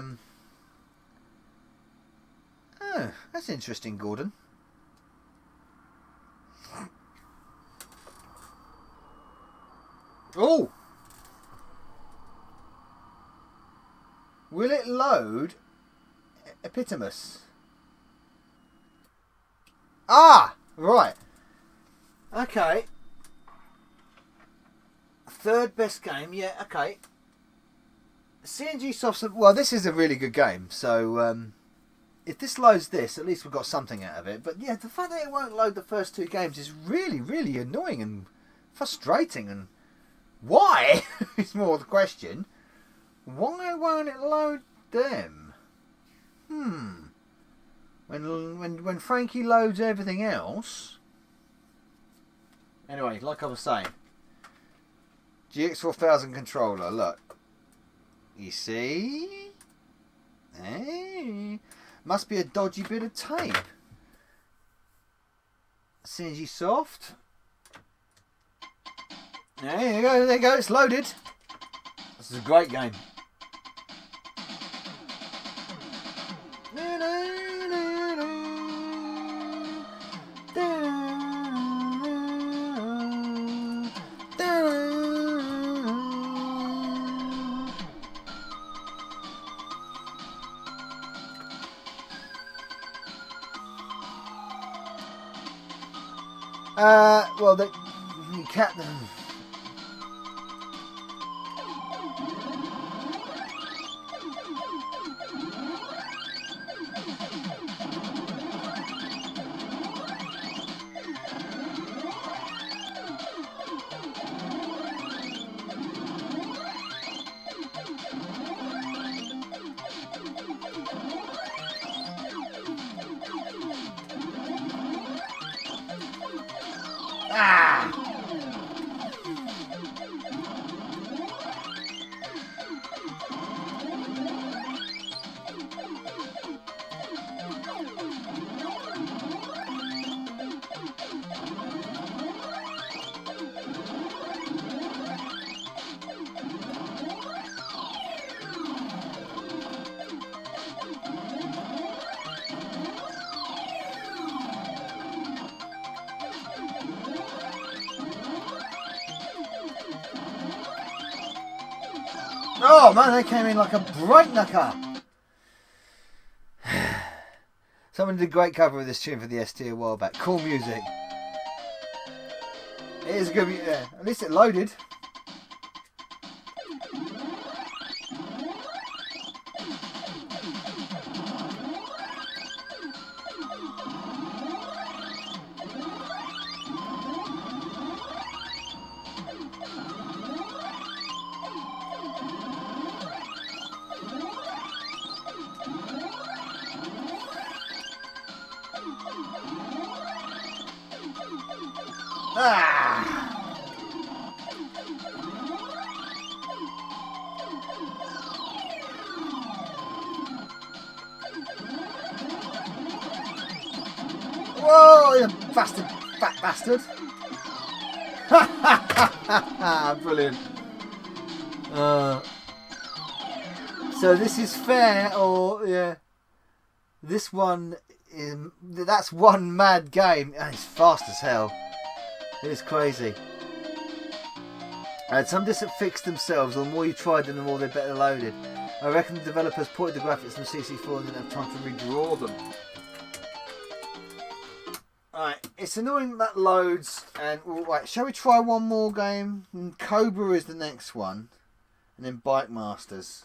oh, that's interesting, Gordon. Oh! Will it load Epitomus? Ah! Right. Okay. Third best game. Yeah, okay. CNG Soft... Well, this is a really good game. So, if this loads this, at least we've got something out of it. But, yeah, the fact that it won't load the first 2 games is really, really annoying and frustrating. And why is more the question. Why won't it load them? When Frankie loads everything else. Anyway, like I was saying, GX4000 controller. Look, you see, hey, must be a dodgy bit of tape. CNG Soft. There you go, there you go, it's loaded. This is a great game. Well, you can't. Oh man, they came in like a breaknecker. Someone did a great cover of this tune for the ST a while back. Cool music. It is good. Yeah, at least it loaded. Ah! Whoa, you bastard, fat bastard. Brilliant. So this is fair, or yeah, this one is, that's one mad game, and it's fast as hell. It is crazy. Some discs fix themselves. The more you tried them, the more they're better loaded. I reckon the developers ported the graphics from CC4 and didn't have time to redraw them. Right, it's annoying that loads, and right, shall we try one more game? And Cobra is the next one, and then Bike Masters.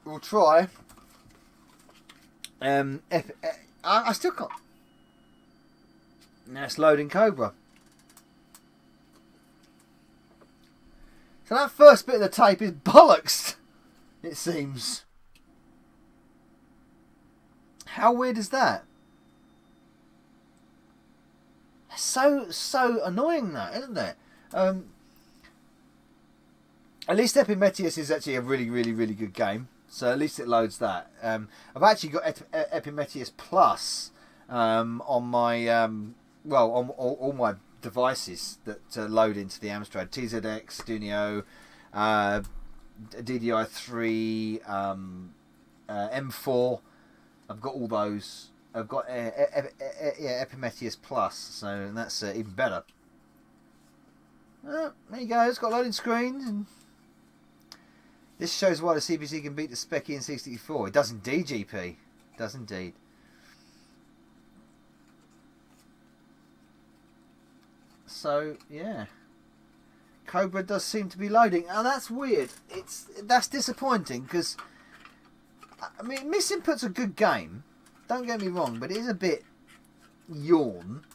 We'll try. I still can't. Now it's loading Cobra. So that first bit of the tape is bollocks, it seems. How weird is that? So annoying, that, isn't it? At least Ep77 is actually a really good game, so at least it loads that. I've actually got Ep77 Plus on my on all my devices that load into the Amstrad TZX, Dunio, DDI3, M4. I've got all those. I've got Ep77 Plus, so that's even better. There you go. It's got loading screens, and this shows why the CPC can beat the Specky in 64. It does indeed, GP. It does indeed. So yeah, Cobra does seem to be loading, and that's weird. That's disappointing, because I mean, Misinput's a good game. Don't get me wrong, but it is a bit yawn.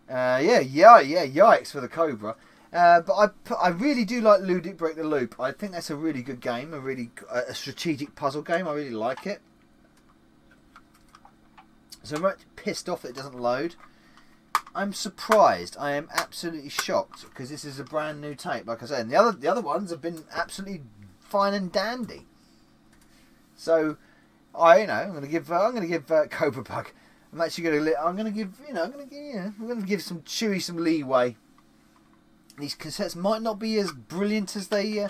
Yikes for the Cobra. But I really do like Ludic Break the Loop. I think that's a really good game, a strategic puzzle game. I really like it. So I'm right pissed off that it doesn't load. I'm surprised. I am absolutely shocked, because this is a brand new tape, like I said. And the other ones have been absolutely fine and dandy. So I'm going to give Cobra Bug. We're going to give some Chewy some leeway. These cassettes might not be as brilliant as they,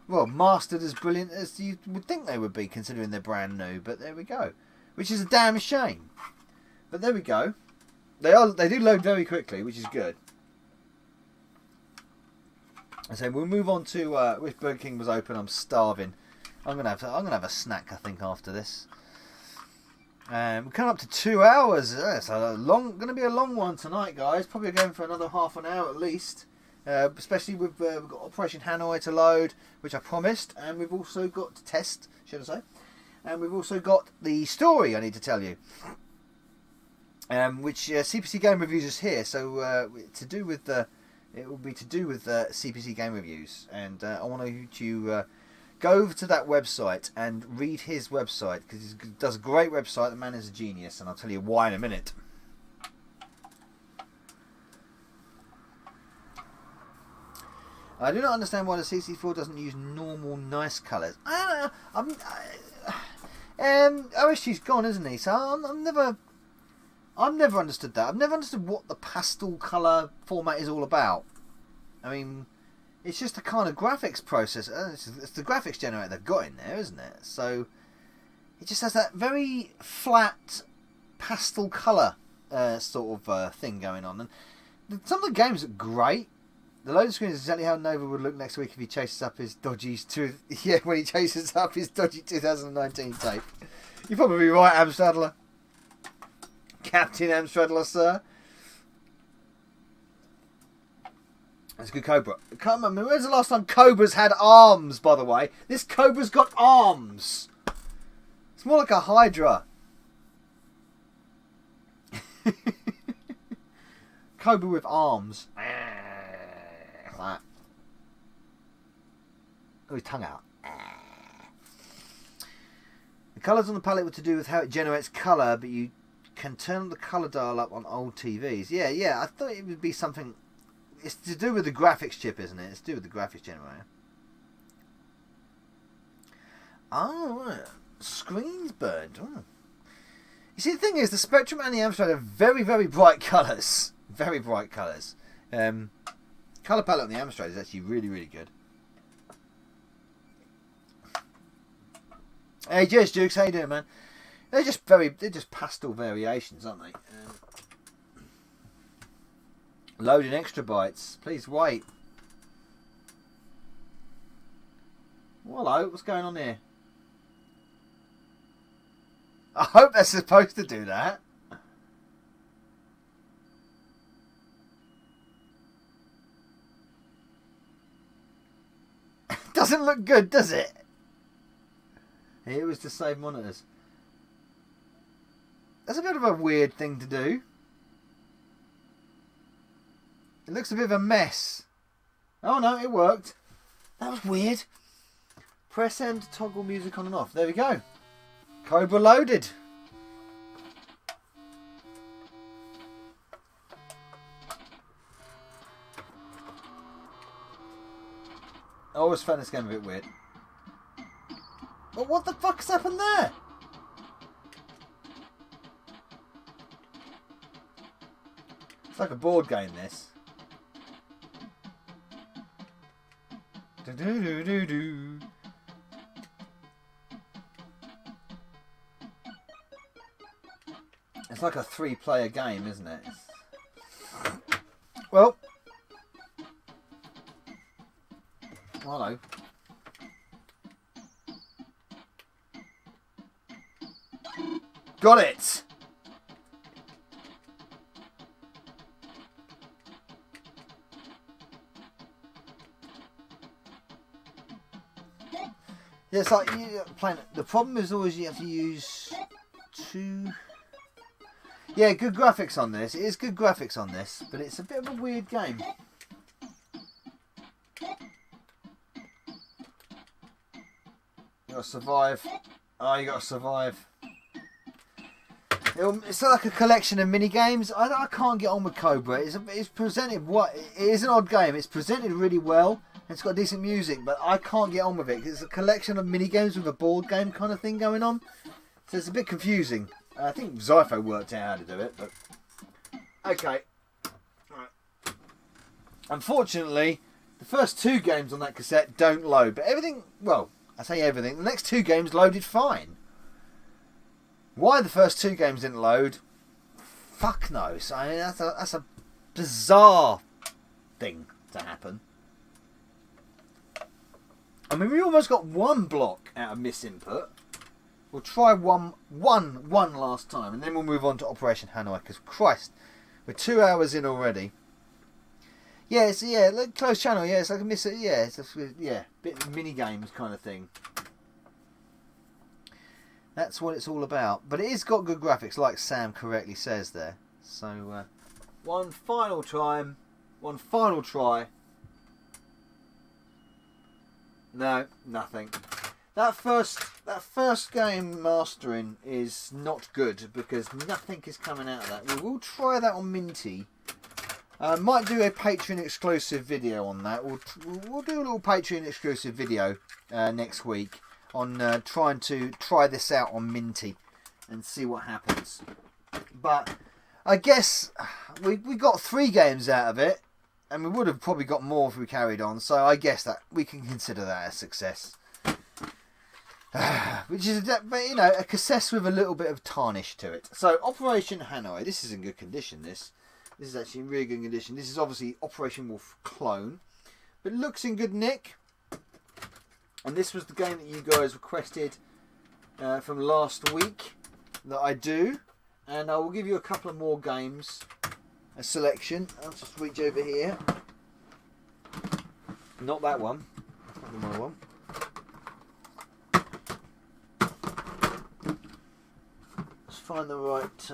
mastered as brilliant as you would think they would be, considering they're brand new. But there we go, which is a damn shame. But there we go. They do load very quickly, which is good. So we'll move on to which Burger King was open. I'm starving. I'm gonna have a snack, I think, after this. We're coming up to 2 hours. It's going to be a long one tonight, guys. Probably going for another half an hour at least. Especially we've got Operation Hanoi to load, which I promised, and we've also got to test, should I say? And we've also got the story I need to tell you, which CPC Game Reviews is here. So it will be to do with CPC Game Reviews, and I want you to go over to that website and read his website, because he does a great website. The man is a genius, and I'll tell you why in a minute. I do not understand why the CC4 doesn't use normal nice colours. I don't know. OSG's gone, isn't he? So I've never understood that. I've never understood what the pastel colour format is all about. I mean, it's just a kind of graphics process. It's the graphics generator they've got in there, isn't it? So it just has that very flat pastel colour sort of thing going on. And some of the games are great. The loading screen is exactly how Nova would look next week if he chases up his dodgy when he chases up his dodgy 2019 tape. You're probably right, Amstradler. Captain Amstradler, sir. That's a good Cobra. Come on, when's the last time Cobras had arms, by the way? This Cobra's got arms. It's more like a Hydra. Cobra with arms. That. Oh, his tongue out. The colours on the palette were to do with how it generates colour, but you can turn the colour dial up on old TVs. Yeah, I thought it would be something... It's to do with the graphics chip, isn't it? It's to do with the graphics generator. Oh, right. Screens burned. Oh. You see, the thing is, the Spectrum and the Amstrad are very, very bright colours. Very bright colours. Colour palette on the Amstrad is actually really, really good. Hey, Jez Dukes, how you doing, man? They're just pastel variations, aren't they? Loading extra bytes. Please wait. Well, hello, what's going on here? I hope they're supposed to do that. Doesn't look good, does it? Here was to save monitors. That's a bit of a weird thing to do. It looks a bit of a mess. Oh no, it worked. That was weird. Press M to toggle music on and off. There we go. Cobra loaded. I always found this game a bit weird. But what the fuck's happened there? It's like a board game, this. Do-do-do-do-do. It's like a 3-player game, isn't it? Well, hello. Got it! Yeah, it's like playing. The problem is always you have to use 2. Yeah, good graphics on this. It is good graphics on this, but it's a bit of a weird game. You gotta survive. Oh, you gotta survive. It's like a collection of mini games. I can't get on with Cobra. It's presented what it is an odd game. It's presented really well. It's got decent music, but I can't get on with it because it's a collection of mini games with a board game kind of thing going on. So it's a bit confusing. I think Zypho worked out how to do it, but okay. Right. Unfortunately, the first 2 games on that cassette don't load, but everything. Well, I say everything. The next 2 games loaded fine. Why the first 2 games didn't load? Fuck knows. I mean, that's a bizarre thing to happen. I mean, we almost got 1 block out of miss input. We'll try one last time, and then we'll move on to Operation Hanoi. Because Christ, we're 2 hours in already. Yeah, it's like closed channel. Yeah, it's like a miss. Yeah, it's a bit of mini games kind of thing. That's what it's all about. But it has got good graphics, like Sam correctly says there. So, one final try. No, nothing. That first game mastering is not good because nothing is coming out of that. We will try that on Minty. Might do a Patreon exclusive video on that. We'll do a little Patreon exclusive video next week on trying to try this out on Minty and see what happens. But I guess we got 3 games out of it, and we would have probably got more if we carried on. So I guess that we can consider that a success. Which is, but you know, a cassette with a little bit of tarnish to it. So Operation Hanoi. This is in good condition. This is actually in really good condition. This is obviously Operation Wolf clone, but it looks in good nick. And this was the game that you guys requested from last week that I do. And I will give you a couple of more games, a selection. I'll just reach over here. Not that one. That's not the one I want. Let's find the right...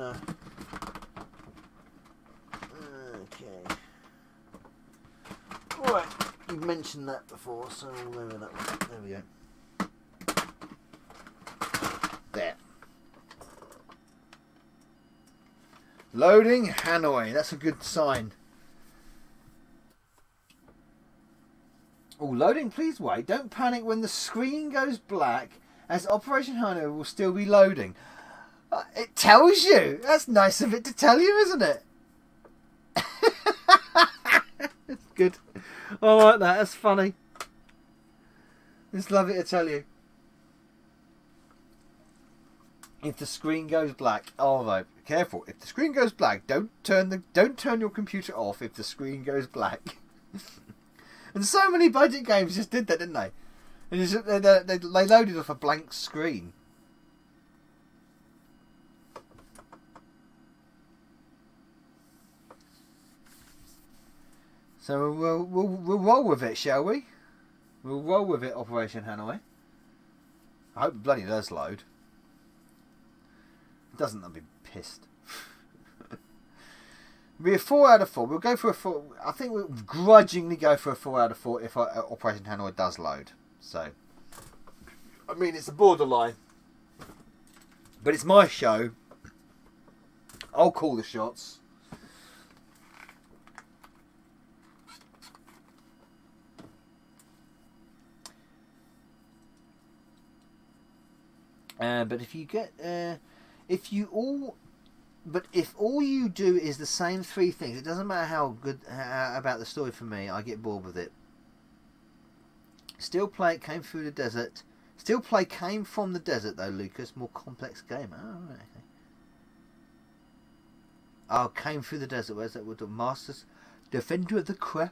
Okay. Alright, you've mentioned that before, so we'll go with that one. There we go. There. Loading Hanoi. That's a good sign. Oh, loading, please wait. Don't panic when the screen goes black, as Operation Hanoi will still be loading. It tells you. That's nice of it to tell you, isn't it? It's good. I like that. That's funny. Just love it to tell you. If the screen goes black, oh no, careful. If the screen goes black, don't turn your computer off if the screen goes black. And so many budget games just did that, didn't they? They loaded off a blank screen. So we'll roll with it, shall we? We'll roll with it, Operation Hanoi. I hope it bloody does load. If it doesn't, I'll be pissed. It'll be a 4 out of 4. We'll go for a 4. I think we'll grudgingly go for a 4 out of 4 if Operation Hanoi does load. So, I mean, it's a borderline. But it's my show. I'll call the shots. But if all you do is the same 3 things, it doesn't matter how good about the story for me. I get bored with it. Still play it came through the desert. Still play came from the desert though, Lucas. More complex game. Oh, right, okay. Oh, came through the desert. Where's that? With the Masters, Defender of the Crown.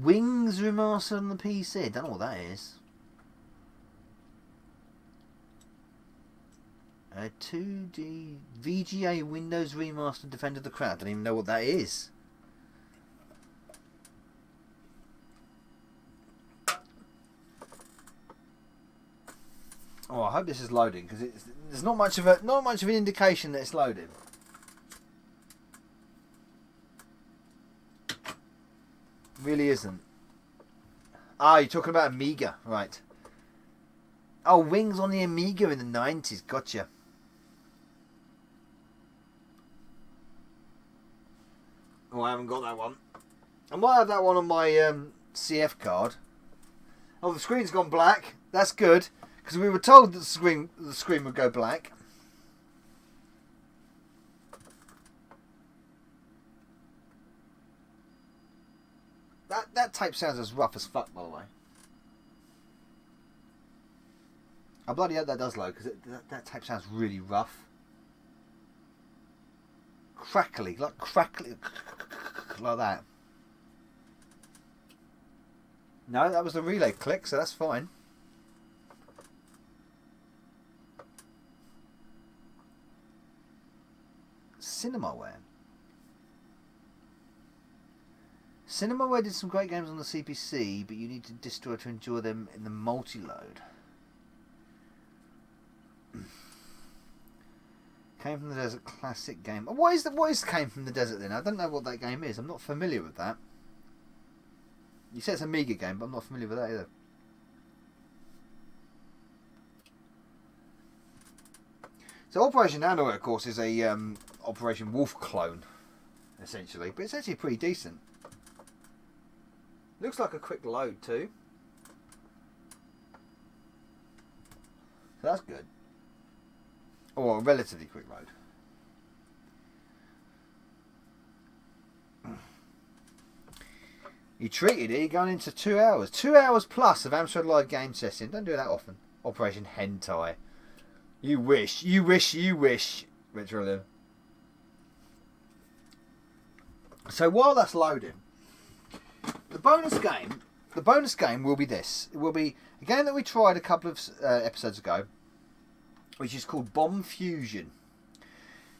Wings remastered on the PC. Don't know what that is. 2D VGA Windows remastered Defender of the Crown. Don't even know what that is. Oh, I hope this is loading because there's not much of an indication that it's loading. Really isn't. Ah, you're talking about Amiga, right? Oh, Wings on the Amiga in the 90s. Gotcha. Oh, I haven't got that one. I might have that one on my CF card. Oh, the screen's gone black. That's good because we were told that the screen would go black. That tape sounds as rough as fuck, by the way. I bloody hope that does load because that tape sounds really rough. Crackly, like that. No, that was the relay click, so that's fine. Cinemaware. Cinemaware did some great games on the CPC, but you need to distro to enjoy them in the multi-load. Came from the Desert classic game. What is Came from the Desert then? I don't know what that game is. I'm not familiar with that. You said it's a Amiga game, but I'm not familiar with that either. So Operation Hanoi, of course, is a Operation Wolf clone, essentially, but it's actually pretty decent. Looks like a quick load too. So that's good. Or a relatively quick load. You treated it, you're going into 2 hours. 2 hours plus of Amstrad Live game session. Don't do that often. Operation Hentai. You wish, Retro Dev. So while that's loading, the bonus game will be this. It will be a game that we tried a couple of episodes ago, which is called Bomb Fusion.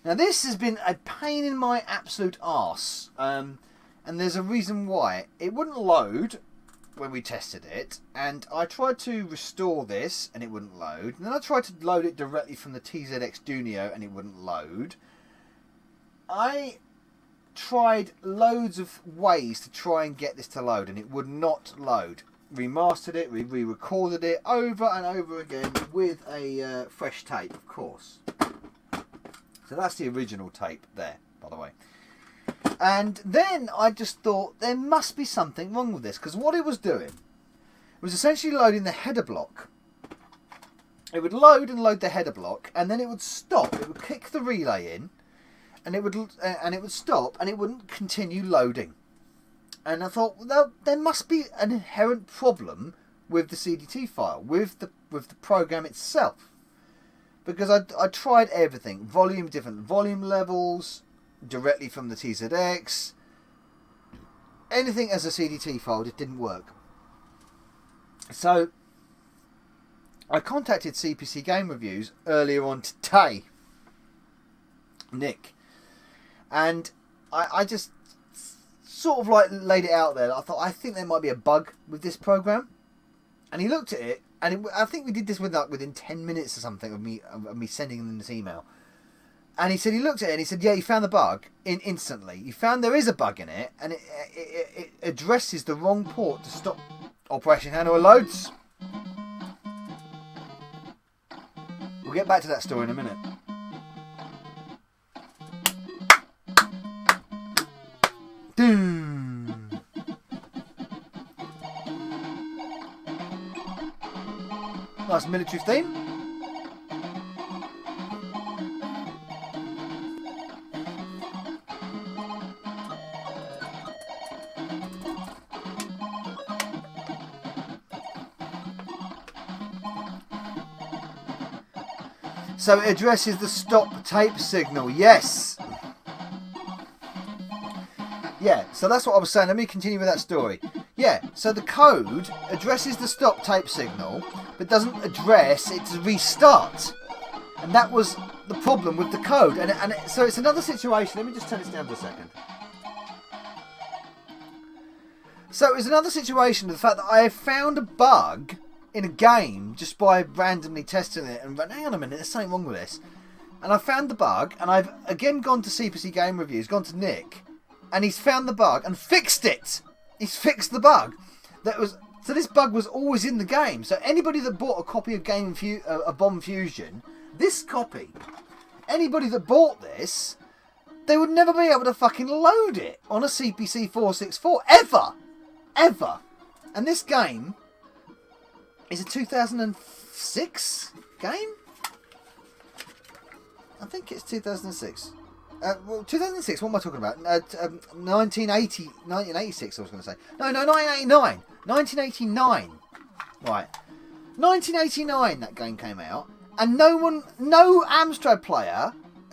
Now this has been a pain in my absolute arse, and there's a reason why. It wouldn't load when we tested it, and I tried to restore this and it wouldn't load, and then I tried to load it directly from the TZX Dunio and it wouldn't load. I tried loads of ways to try and get this to load and it would not load. remastered it, we re-recorded it over and over again with a fresh tape, of course. So that's the original tape there, by the way. And then I just thought there must be something wrong with this, because what it was doing was essentially loading the header block. It would load and load the header block, and then it would stop. It would kick the relay in, and it would stop, and it wouldn't continue loading. And I thought, well, there must be an inherent problem with the CDT file, with the program itself, because I tried everything, different volume levels, directly from the TZX, anything as a CDT file, it didn't work. So I contacted CPC Game Reviews earlier on today, Nick, and I just sort of like laid it out there. I thought, I think there might be a bug with this program, and he looked at it, and I think we did this within 10 minutes or something of me sending him this email. And he said he looked at it and he said, yeah, he found the bug instantly. He found there is a bug in it, and it addresses the wrong port to stop Operation Hanoi loads. We'll get back to that story in a minute. Doom. Nice military theme. So it addresses the stop tape signal. Yes. Yeah, so that's what I was saying. Let me continue with that story. Yeah, so the code addresses the stop tape signal, but doesn't address its restart. And that was the problem with the code. So it's another situation. Let me just turn this down for a second. So it's another situation of the fact that I have found a bug in a game just by randomly testing it and hang on a minute, there's something wrong with this. And I found the bug, and I've again gone to CPC Game Reviews, gone to Nick, and he's found the bug and fixed it. He's fixed the bug. So this bug was always in the game. So anybody that bought a copy of Bomb Fusion, this copy, anybody that bought this, they would never be able to fucking load it on a CPC 464 ever. And this game is a 2006 game? I think it's 2006. Well, 2006, what am I talking about? 1986, I was going to say. No, 1989. 1989. Right. 1989, that game came out. And no Amstrad player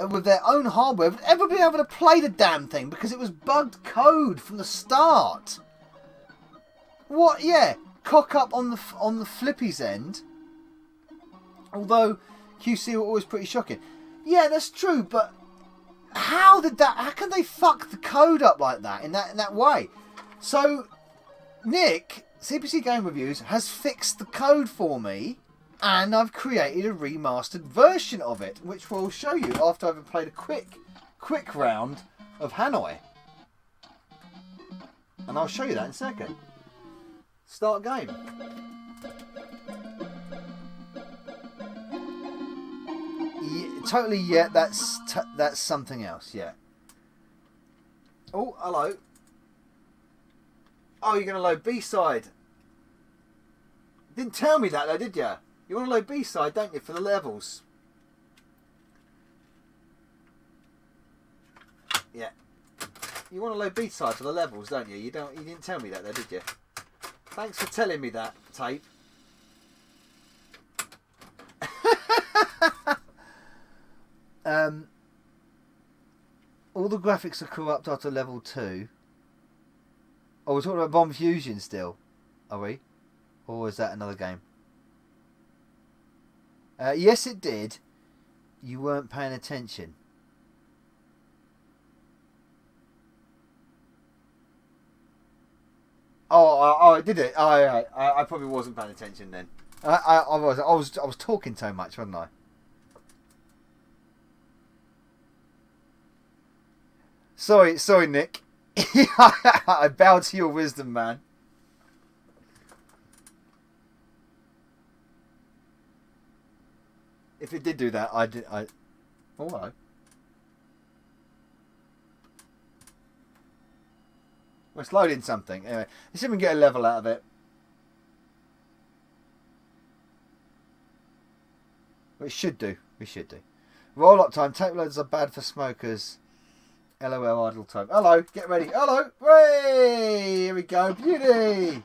with their own hardware would ever be able to play the damn thing because it was bugged code from the start. What? Yeah. Cock up on the Flippy's end. Although QC were always pretty shocking. Yeah, that's true, but how can they fuck the code up like that in that way? So Nick, CPC Game Reviews, has fixed the code for me, and I've created a remastered version of it, which we'll show you after I've played a quick round of Hanoi. And I'll show you that in a second. Start game. Yeah, totally, yeah, that's something else, yeah. Oh, hello. Oh, you're going to load B-side. Didn't tell me that though, did you? You want to load B-side, don't you, for the levels? Yeah. You want to load B-side for the levels, don't you? You didn't tell me that though, did you? Thanks for telling me that, tape. All the graphics are corrupt after level 2. Oh, we're talking about Bomb Fusion still, are we? Or is that another game? Yes, it did. You weren't paying attention. Oh, did it? Oh, yeah. I probably wasn't paying attention then. I was talking so much, wasn't I? Sorry, Nick. I bow to your wisdom, man. if it did do that, oh, hello. Well, it's loading something. Anyway, let's see if we can get a level out of it. We should do. Roll up time. Tape loaders are bad for smokers. LOL idle time. Hello, get ready. Hello. Hooray! Here we go. Beauty.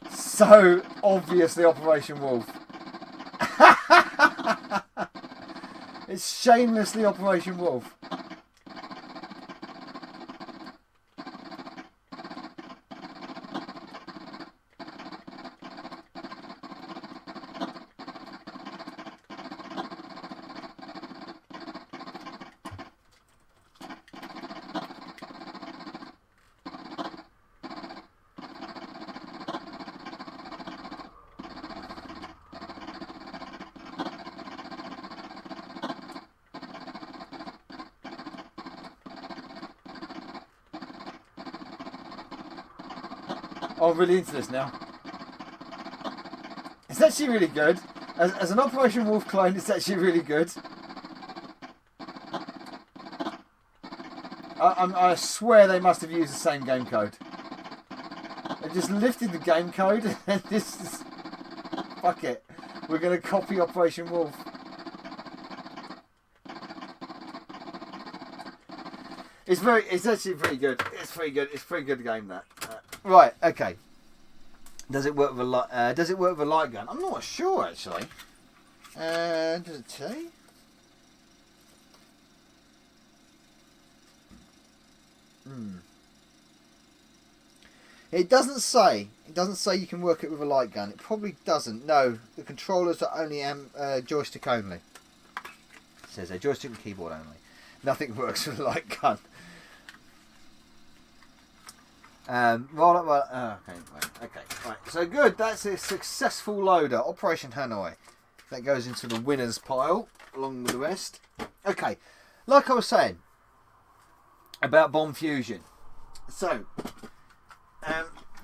So obviously Operation Wolf. It's shamelessly Operation Wolf. I'm really into this now. It's actually really good. As an Operation Wolf clone, it's actually really good. I swear they must have used the same game code. They just lifted the game code and this is... Fuck it. We're going to copy Operation Wolf. It's actually pretty good. It's pretty good. It's a pretty good game, that. Right, okay. Does it work with a light gun? I'm not sure actually. Does it say? It doesn't say. It doesn't say you can work it with a light gun. It probably doesn't. No, the controllers are only joystick only. It says joystick and keyboard only. Nothing works with a light gun. Okay, right. So good. That's a successful loader. Operation Hanoi. That goes into the winners pile along with the rest. Okay, like I was saying about bomb fusion. So,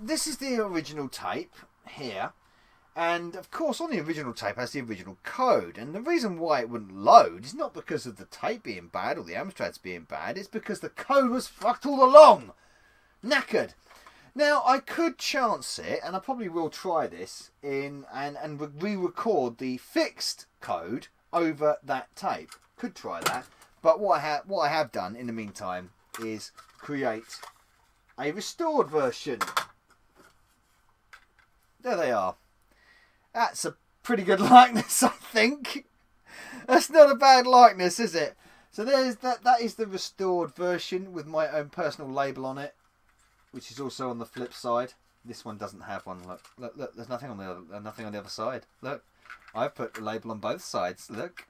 this is the original tape here, and of course on the original tape has the original code. And the reason why it wouldn't load is not because of the tape being bad or the Amstrads being bad. It's because the code was fucked all along. Knackered. Now I could chance it, and I probably will try this and re-record the fixed code over that tape. Could try that, but what I have done in the meantime is create a restored version. There they are. That's a pretty good likeness, I think. That's not a bad likeness, is it? So there's that. That is the restored version with my own personal label on it, which is also on the flip side. This one doesn't have one. Look. There's nothing on the other side. Look, I've put the label on both sides. Look.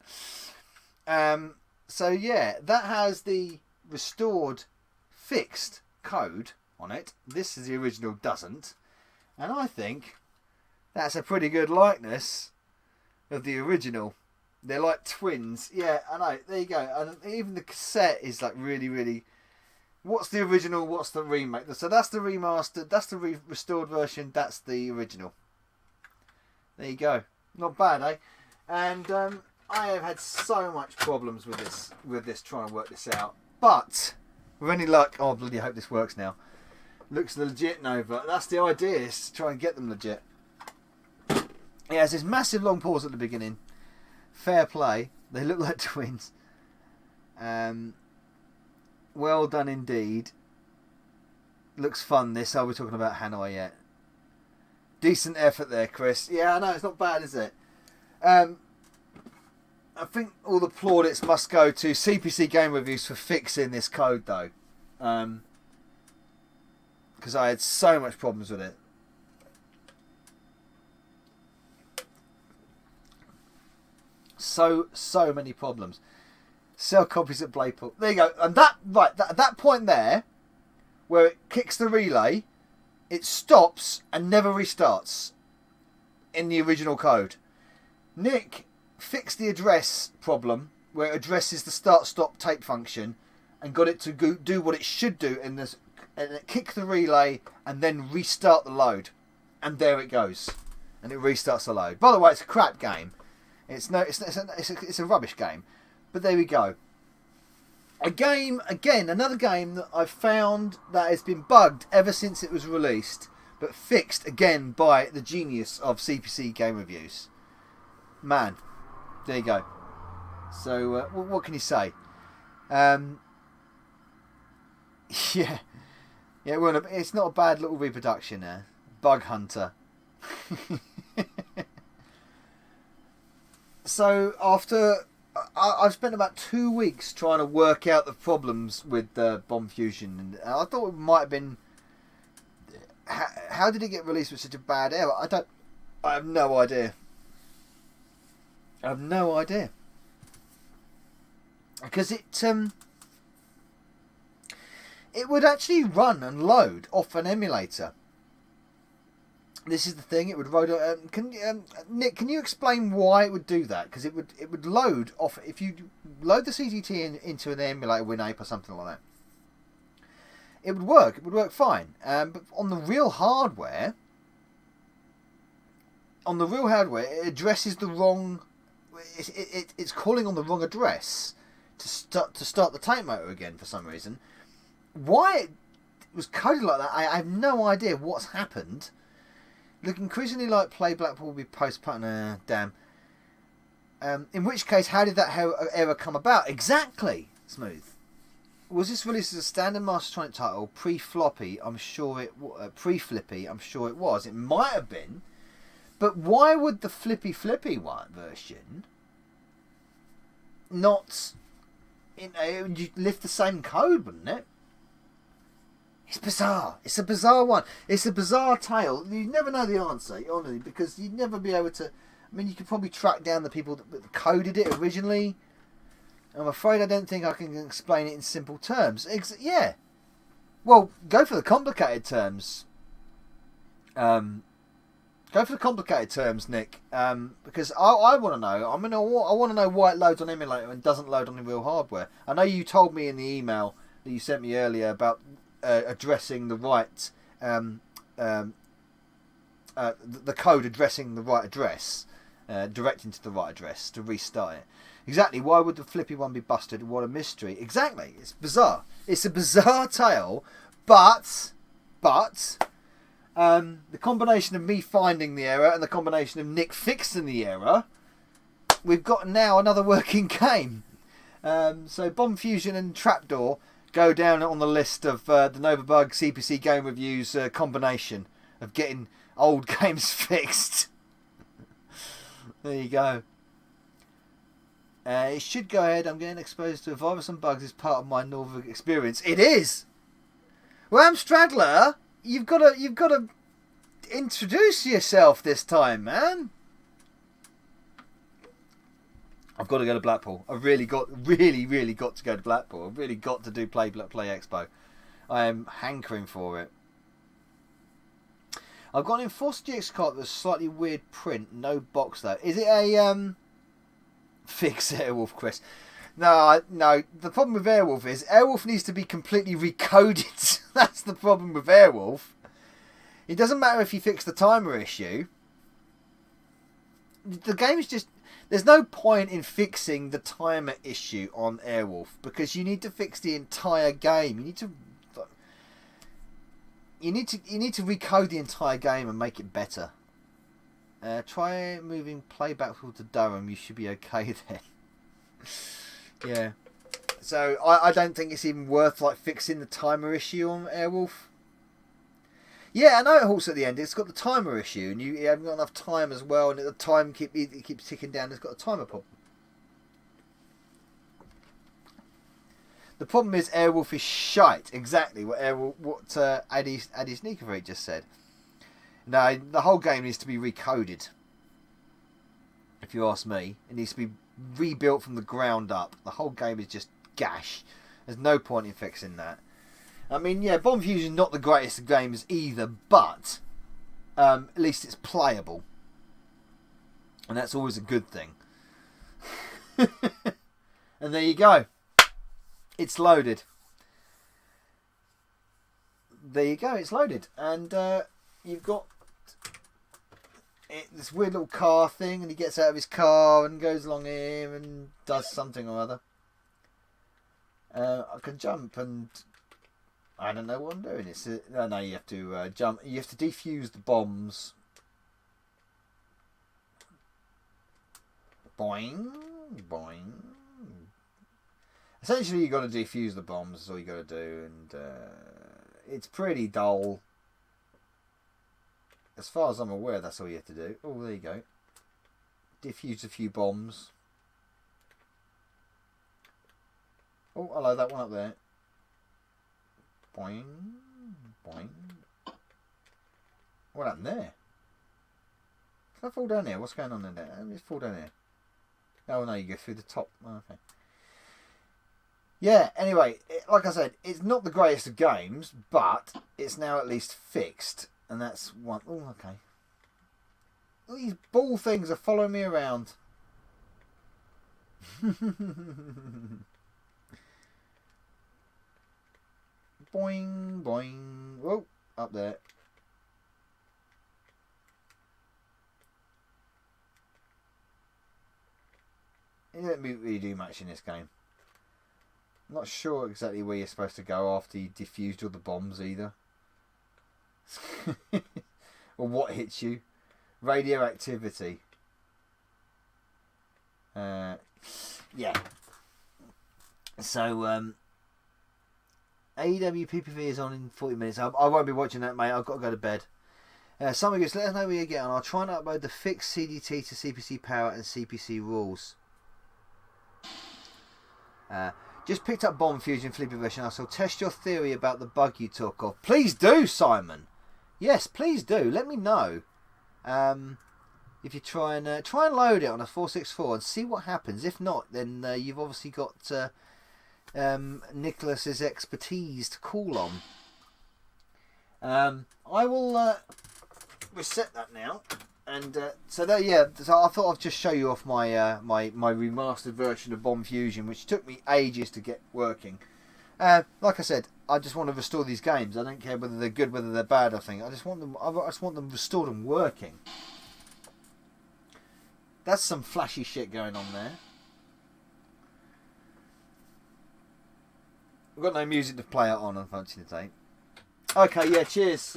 So yeah, that has the restored fixed code on it. This is the original doesn't, and I think that's a pretty good likeness of the original. They're like twins. Yeah, I know. There you go. And even the cassette is like really, really... What's the original? What's the remake? So that's the remastered. That's the restored version. That's the original. There you go. Not bad, eh? And I have had so much problems with this trying to work this out. But with any luck, oh bloody hope this works now. Looks legit, Nova. That's the idea, is to try and get them legit. It has this massive long pause at the beginning. Fair play. They look like twins. Well done indeed. Looks fun, this. Are we talking about Hanoi yet? Decent effort there, Chris. Yeah, I know, it's not bad, is it? I think all the plaudits must go to CPC Game Reviews for fixing this code, though. Because I had so much problems with it. So many problems. Sell copies at Bladepool. There you go. And that point there, where it kicks the relay, it stops and never restarts in the original code. Nick fixed the address problem, where it addresses the start-stop tape function, and got it to do what it should do in this and kick the relay, and then restart the load, and there it goes, and it restarts the load. By the way, it's a crap game. It's a rubbish game, but there we go. Another game that I've found that has been bugged ever since it was released, but fixed again by the genius of CPC game reviews. Man, there you go. So what can you say? Yeah, well, it's not a bad little reproduction there. Bug Hunter. So after I've spent about 2 weeks trying to work out the problems with Bomb Fusion, and I thought it might have been. How did it get released with such a bad error? I have no idea. Because it would actually run and load off an emulator. This is the thing. It would load. Nick, can you explain why it would do that? Because it would load off if you load the CGT into an emulator, WinApe or something like that. It would work. It would work fine. But on the real hardware, it addresses the wrong. It's calling on the wrong address to start the tape motor again for some reason. Why it was coded like that, I have no idea what's happened. Look increasingly like Play Blackpool will be postponed. Damn. In which case, how did that error come about? Exactly. Smooth. Was this released as a standard Mastertronic title, pre-floppy? I'm sure it pre-flippy. I'm sure it was. It might have been, but why would the flippy one version not? You lift the same code, wouldn't it? It's bizarre. It's a bizarre one. It's a bizarre tale. You never know the answer, honestly, because you'd never be able to. I mean, you could probably track down the people that coded it originally. I'm afraid I don't think I can explain it in simple terms. Yeah. Well, go for the complicated terms. Go for the complicated terms, Nick. Because I want to know. I want to know why it loads on emulator and doesn't load on the real hardware. I know you told me in the email that you sent me earlier about addressing the right, the code addressing the right address, directing to the right address to restart it. Exactly. Why would the flippy one be busted? What a mystery. Exactly. It's bizarre. It's a bizarre tale, but the combination of me finding the error and the combination of Nick fixing the error, we've got now another working game. So Bomb Fusion and Trapdoor go down on the list of the Novabug CPC game reviews combination of getting old games fixed. There you go. It should go ahead. I'm getting exposed to a virus and bugs as part of my Novabug experience. It is. Well, Amstradler, you've got to introduce yourself this time, man. I've got to go to Blackpool. I've really got to go to Blackpool. I've really got to do Play Expo. I am hankering for it. I've got an Enforced GX card with a slightly weird print. No box though. Is it a fix Airwolf, Chris? No. The problem with Airwolf is Airwolf needs to be completely recoded. That's the problem with Airwolf. It doesn't matter if you fix the timer issue. The game's just. There's no point in fixing the timer issue on Airwolf because you need to fix the entire game. You need to recode the entire game and make it better. Try moving playback to Durham. You should be okay then. Yeah. So I don't think it's even worth fixing the timer issue on Airwolf. Yeah, I know it halts at the end. It's got the timer issue, and you haven't got enough time as well, and the time keeps ticking down. It's got a timer problem. The problem is Airwolf is shite. Exactly what Addy Sneakerfreak just said. No, the whole game needs to be recoded. If you ask me, it needs to be rebuilt from the ground up. The whole game is just gash. There's no point in fixing that. I mean, yeah, Bomb Fusion is not the greatest of games either, but at least it's playable. And that's always a good thing. And there you go. It's loaded. there you go. It's loaded, and you've got this weird little car thing, and he gets out of his car and goes along here and does something or other. I can jump, and I don't know what I'm doing. It's no, you have to jump. You have to defuse the bombs. Boing, boing. Essentially, you got to defuse the bombs. That's all you got to do, and it's pretty dull. As far as I'm aware, that's all you have to do. Oh, there you go. Defuse a few bombs. Oh, hello, that one up there. Boing, boing. What happened there? Can I fall down here? What's going on in there? Let me just fall down here. Oh no, you go through the top. Oh, okay. Yeah, anyway, like I said, it's not the greatest of games, but it's now at least fixed. And that's one. Oh, okay. All these ball things are following me around. Boing, boing. Oh, up there. You don't really do much in this game. I'm not sure exactly where you're supposed to go after you defused all the bombs either. Or what hits you. Radioactivity. Yeah. So, AEW PPV is on in 40 minutes. I won't be watching that, mate. I've got to go to bed. Somebody goes, let us know where you get on. I'll try and upload the fixed CDT to CPC Power and CPC rules. Just picked up Bomb Fusion Flippy version. I shall test your theory about the bug you talk of. Please do, Simon. Yes, please do. Let me know. If you try and load it on a 464 and see what happens. If not, then you've obviously got Nicholas's expertise to call on. I will reset that now, and so I thought I'd just show you off my my remastered version of Bomb Fusion, which took me ages to get working. Like I said, I just want to restore these games. I don't care whether they're good, whether they're bad. I just want them restored and working. That's some flashy shit going on there. We've got no music to play it on, unfortunately, today. Okay, yeah, cheers,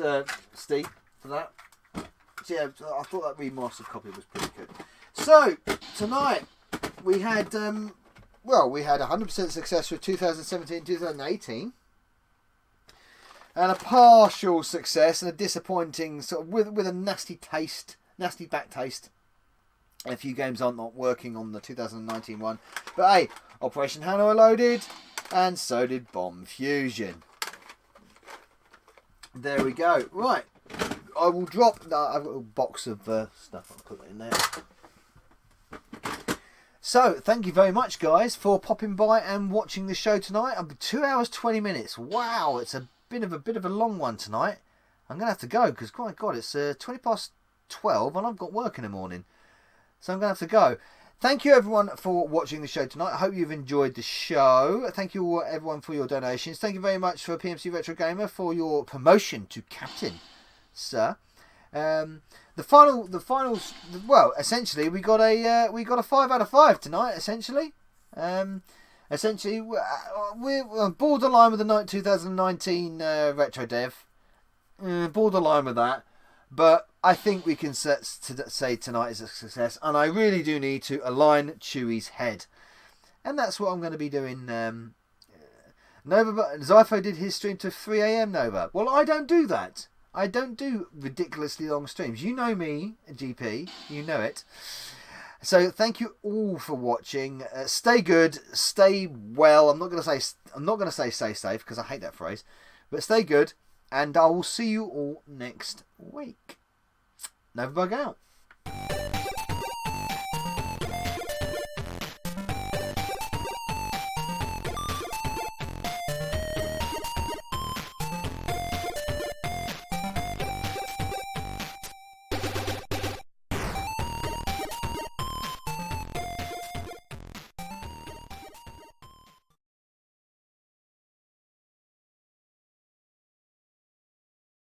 Steve, for that. So, yeah, I thought that remastered copy was pretty good. So, tonight, we had, we had 100% success with 2017-2018. And a partial success and a disappointing, sort of, with a nasty back taste. A few games aren't not working on the 2019 one. But hey, Operation Hanoi loaded, and so did Bomb Fusion. There we go. Right, I will drop. I've got a box of stuff. I'll put it in there. So, thank you very much, guys, for popping by and watching the show tonight. 2 hours 20 minutes. Wow, it's a bit of a long one tonight. I'm gonna have to go because, my God, it's 20 past 12, and I've got work in the morning. So I'm going to have to go. Thank you, everyone, for watching the show tonight. I hope you've enjoyed the show. Thank you, everyone, for your donations. Thank you very much for PMC Retro Gamer for your promotion to captain, sir. The finals. Well, essentially, we got a 5 out of 5 tonight. Essentially, we're borderline with the 2019 Retro Dev. Borderline with that. But I think we can say tonight is a success. And I really do need to align Chewie's head. And that's what I'm going to be doing. Novabug, Zypho did his stream to 3 AM, Nova. Well, I don't do that. I don't do ridiculously long streams. You know me, GP. You know it. So thank you all for watching. Stay good. Stay well. I'm not going to say stay safe because I hate that phrase. But stay good. And I will see you all next week. Novabug out.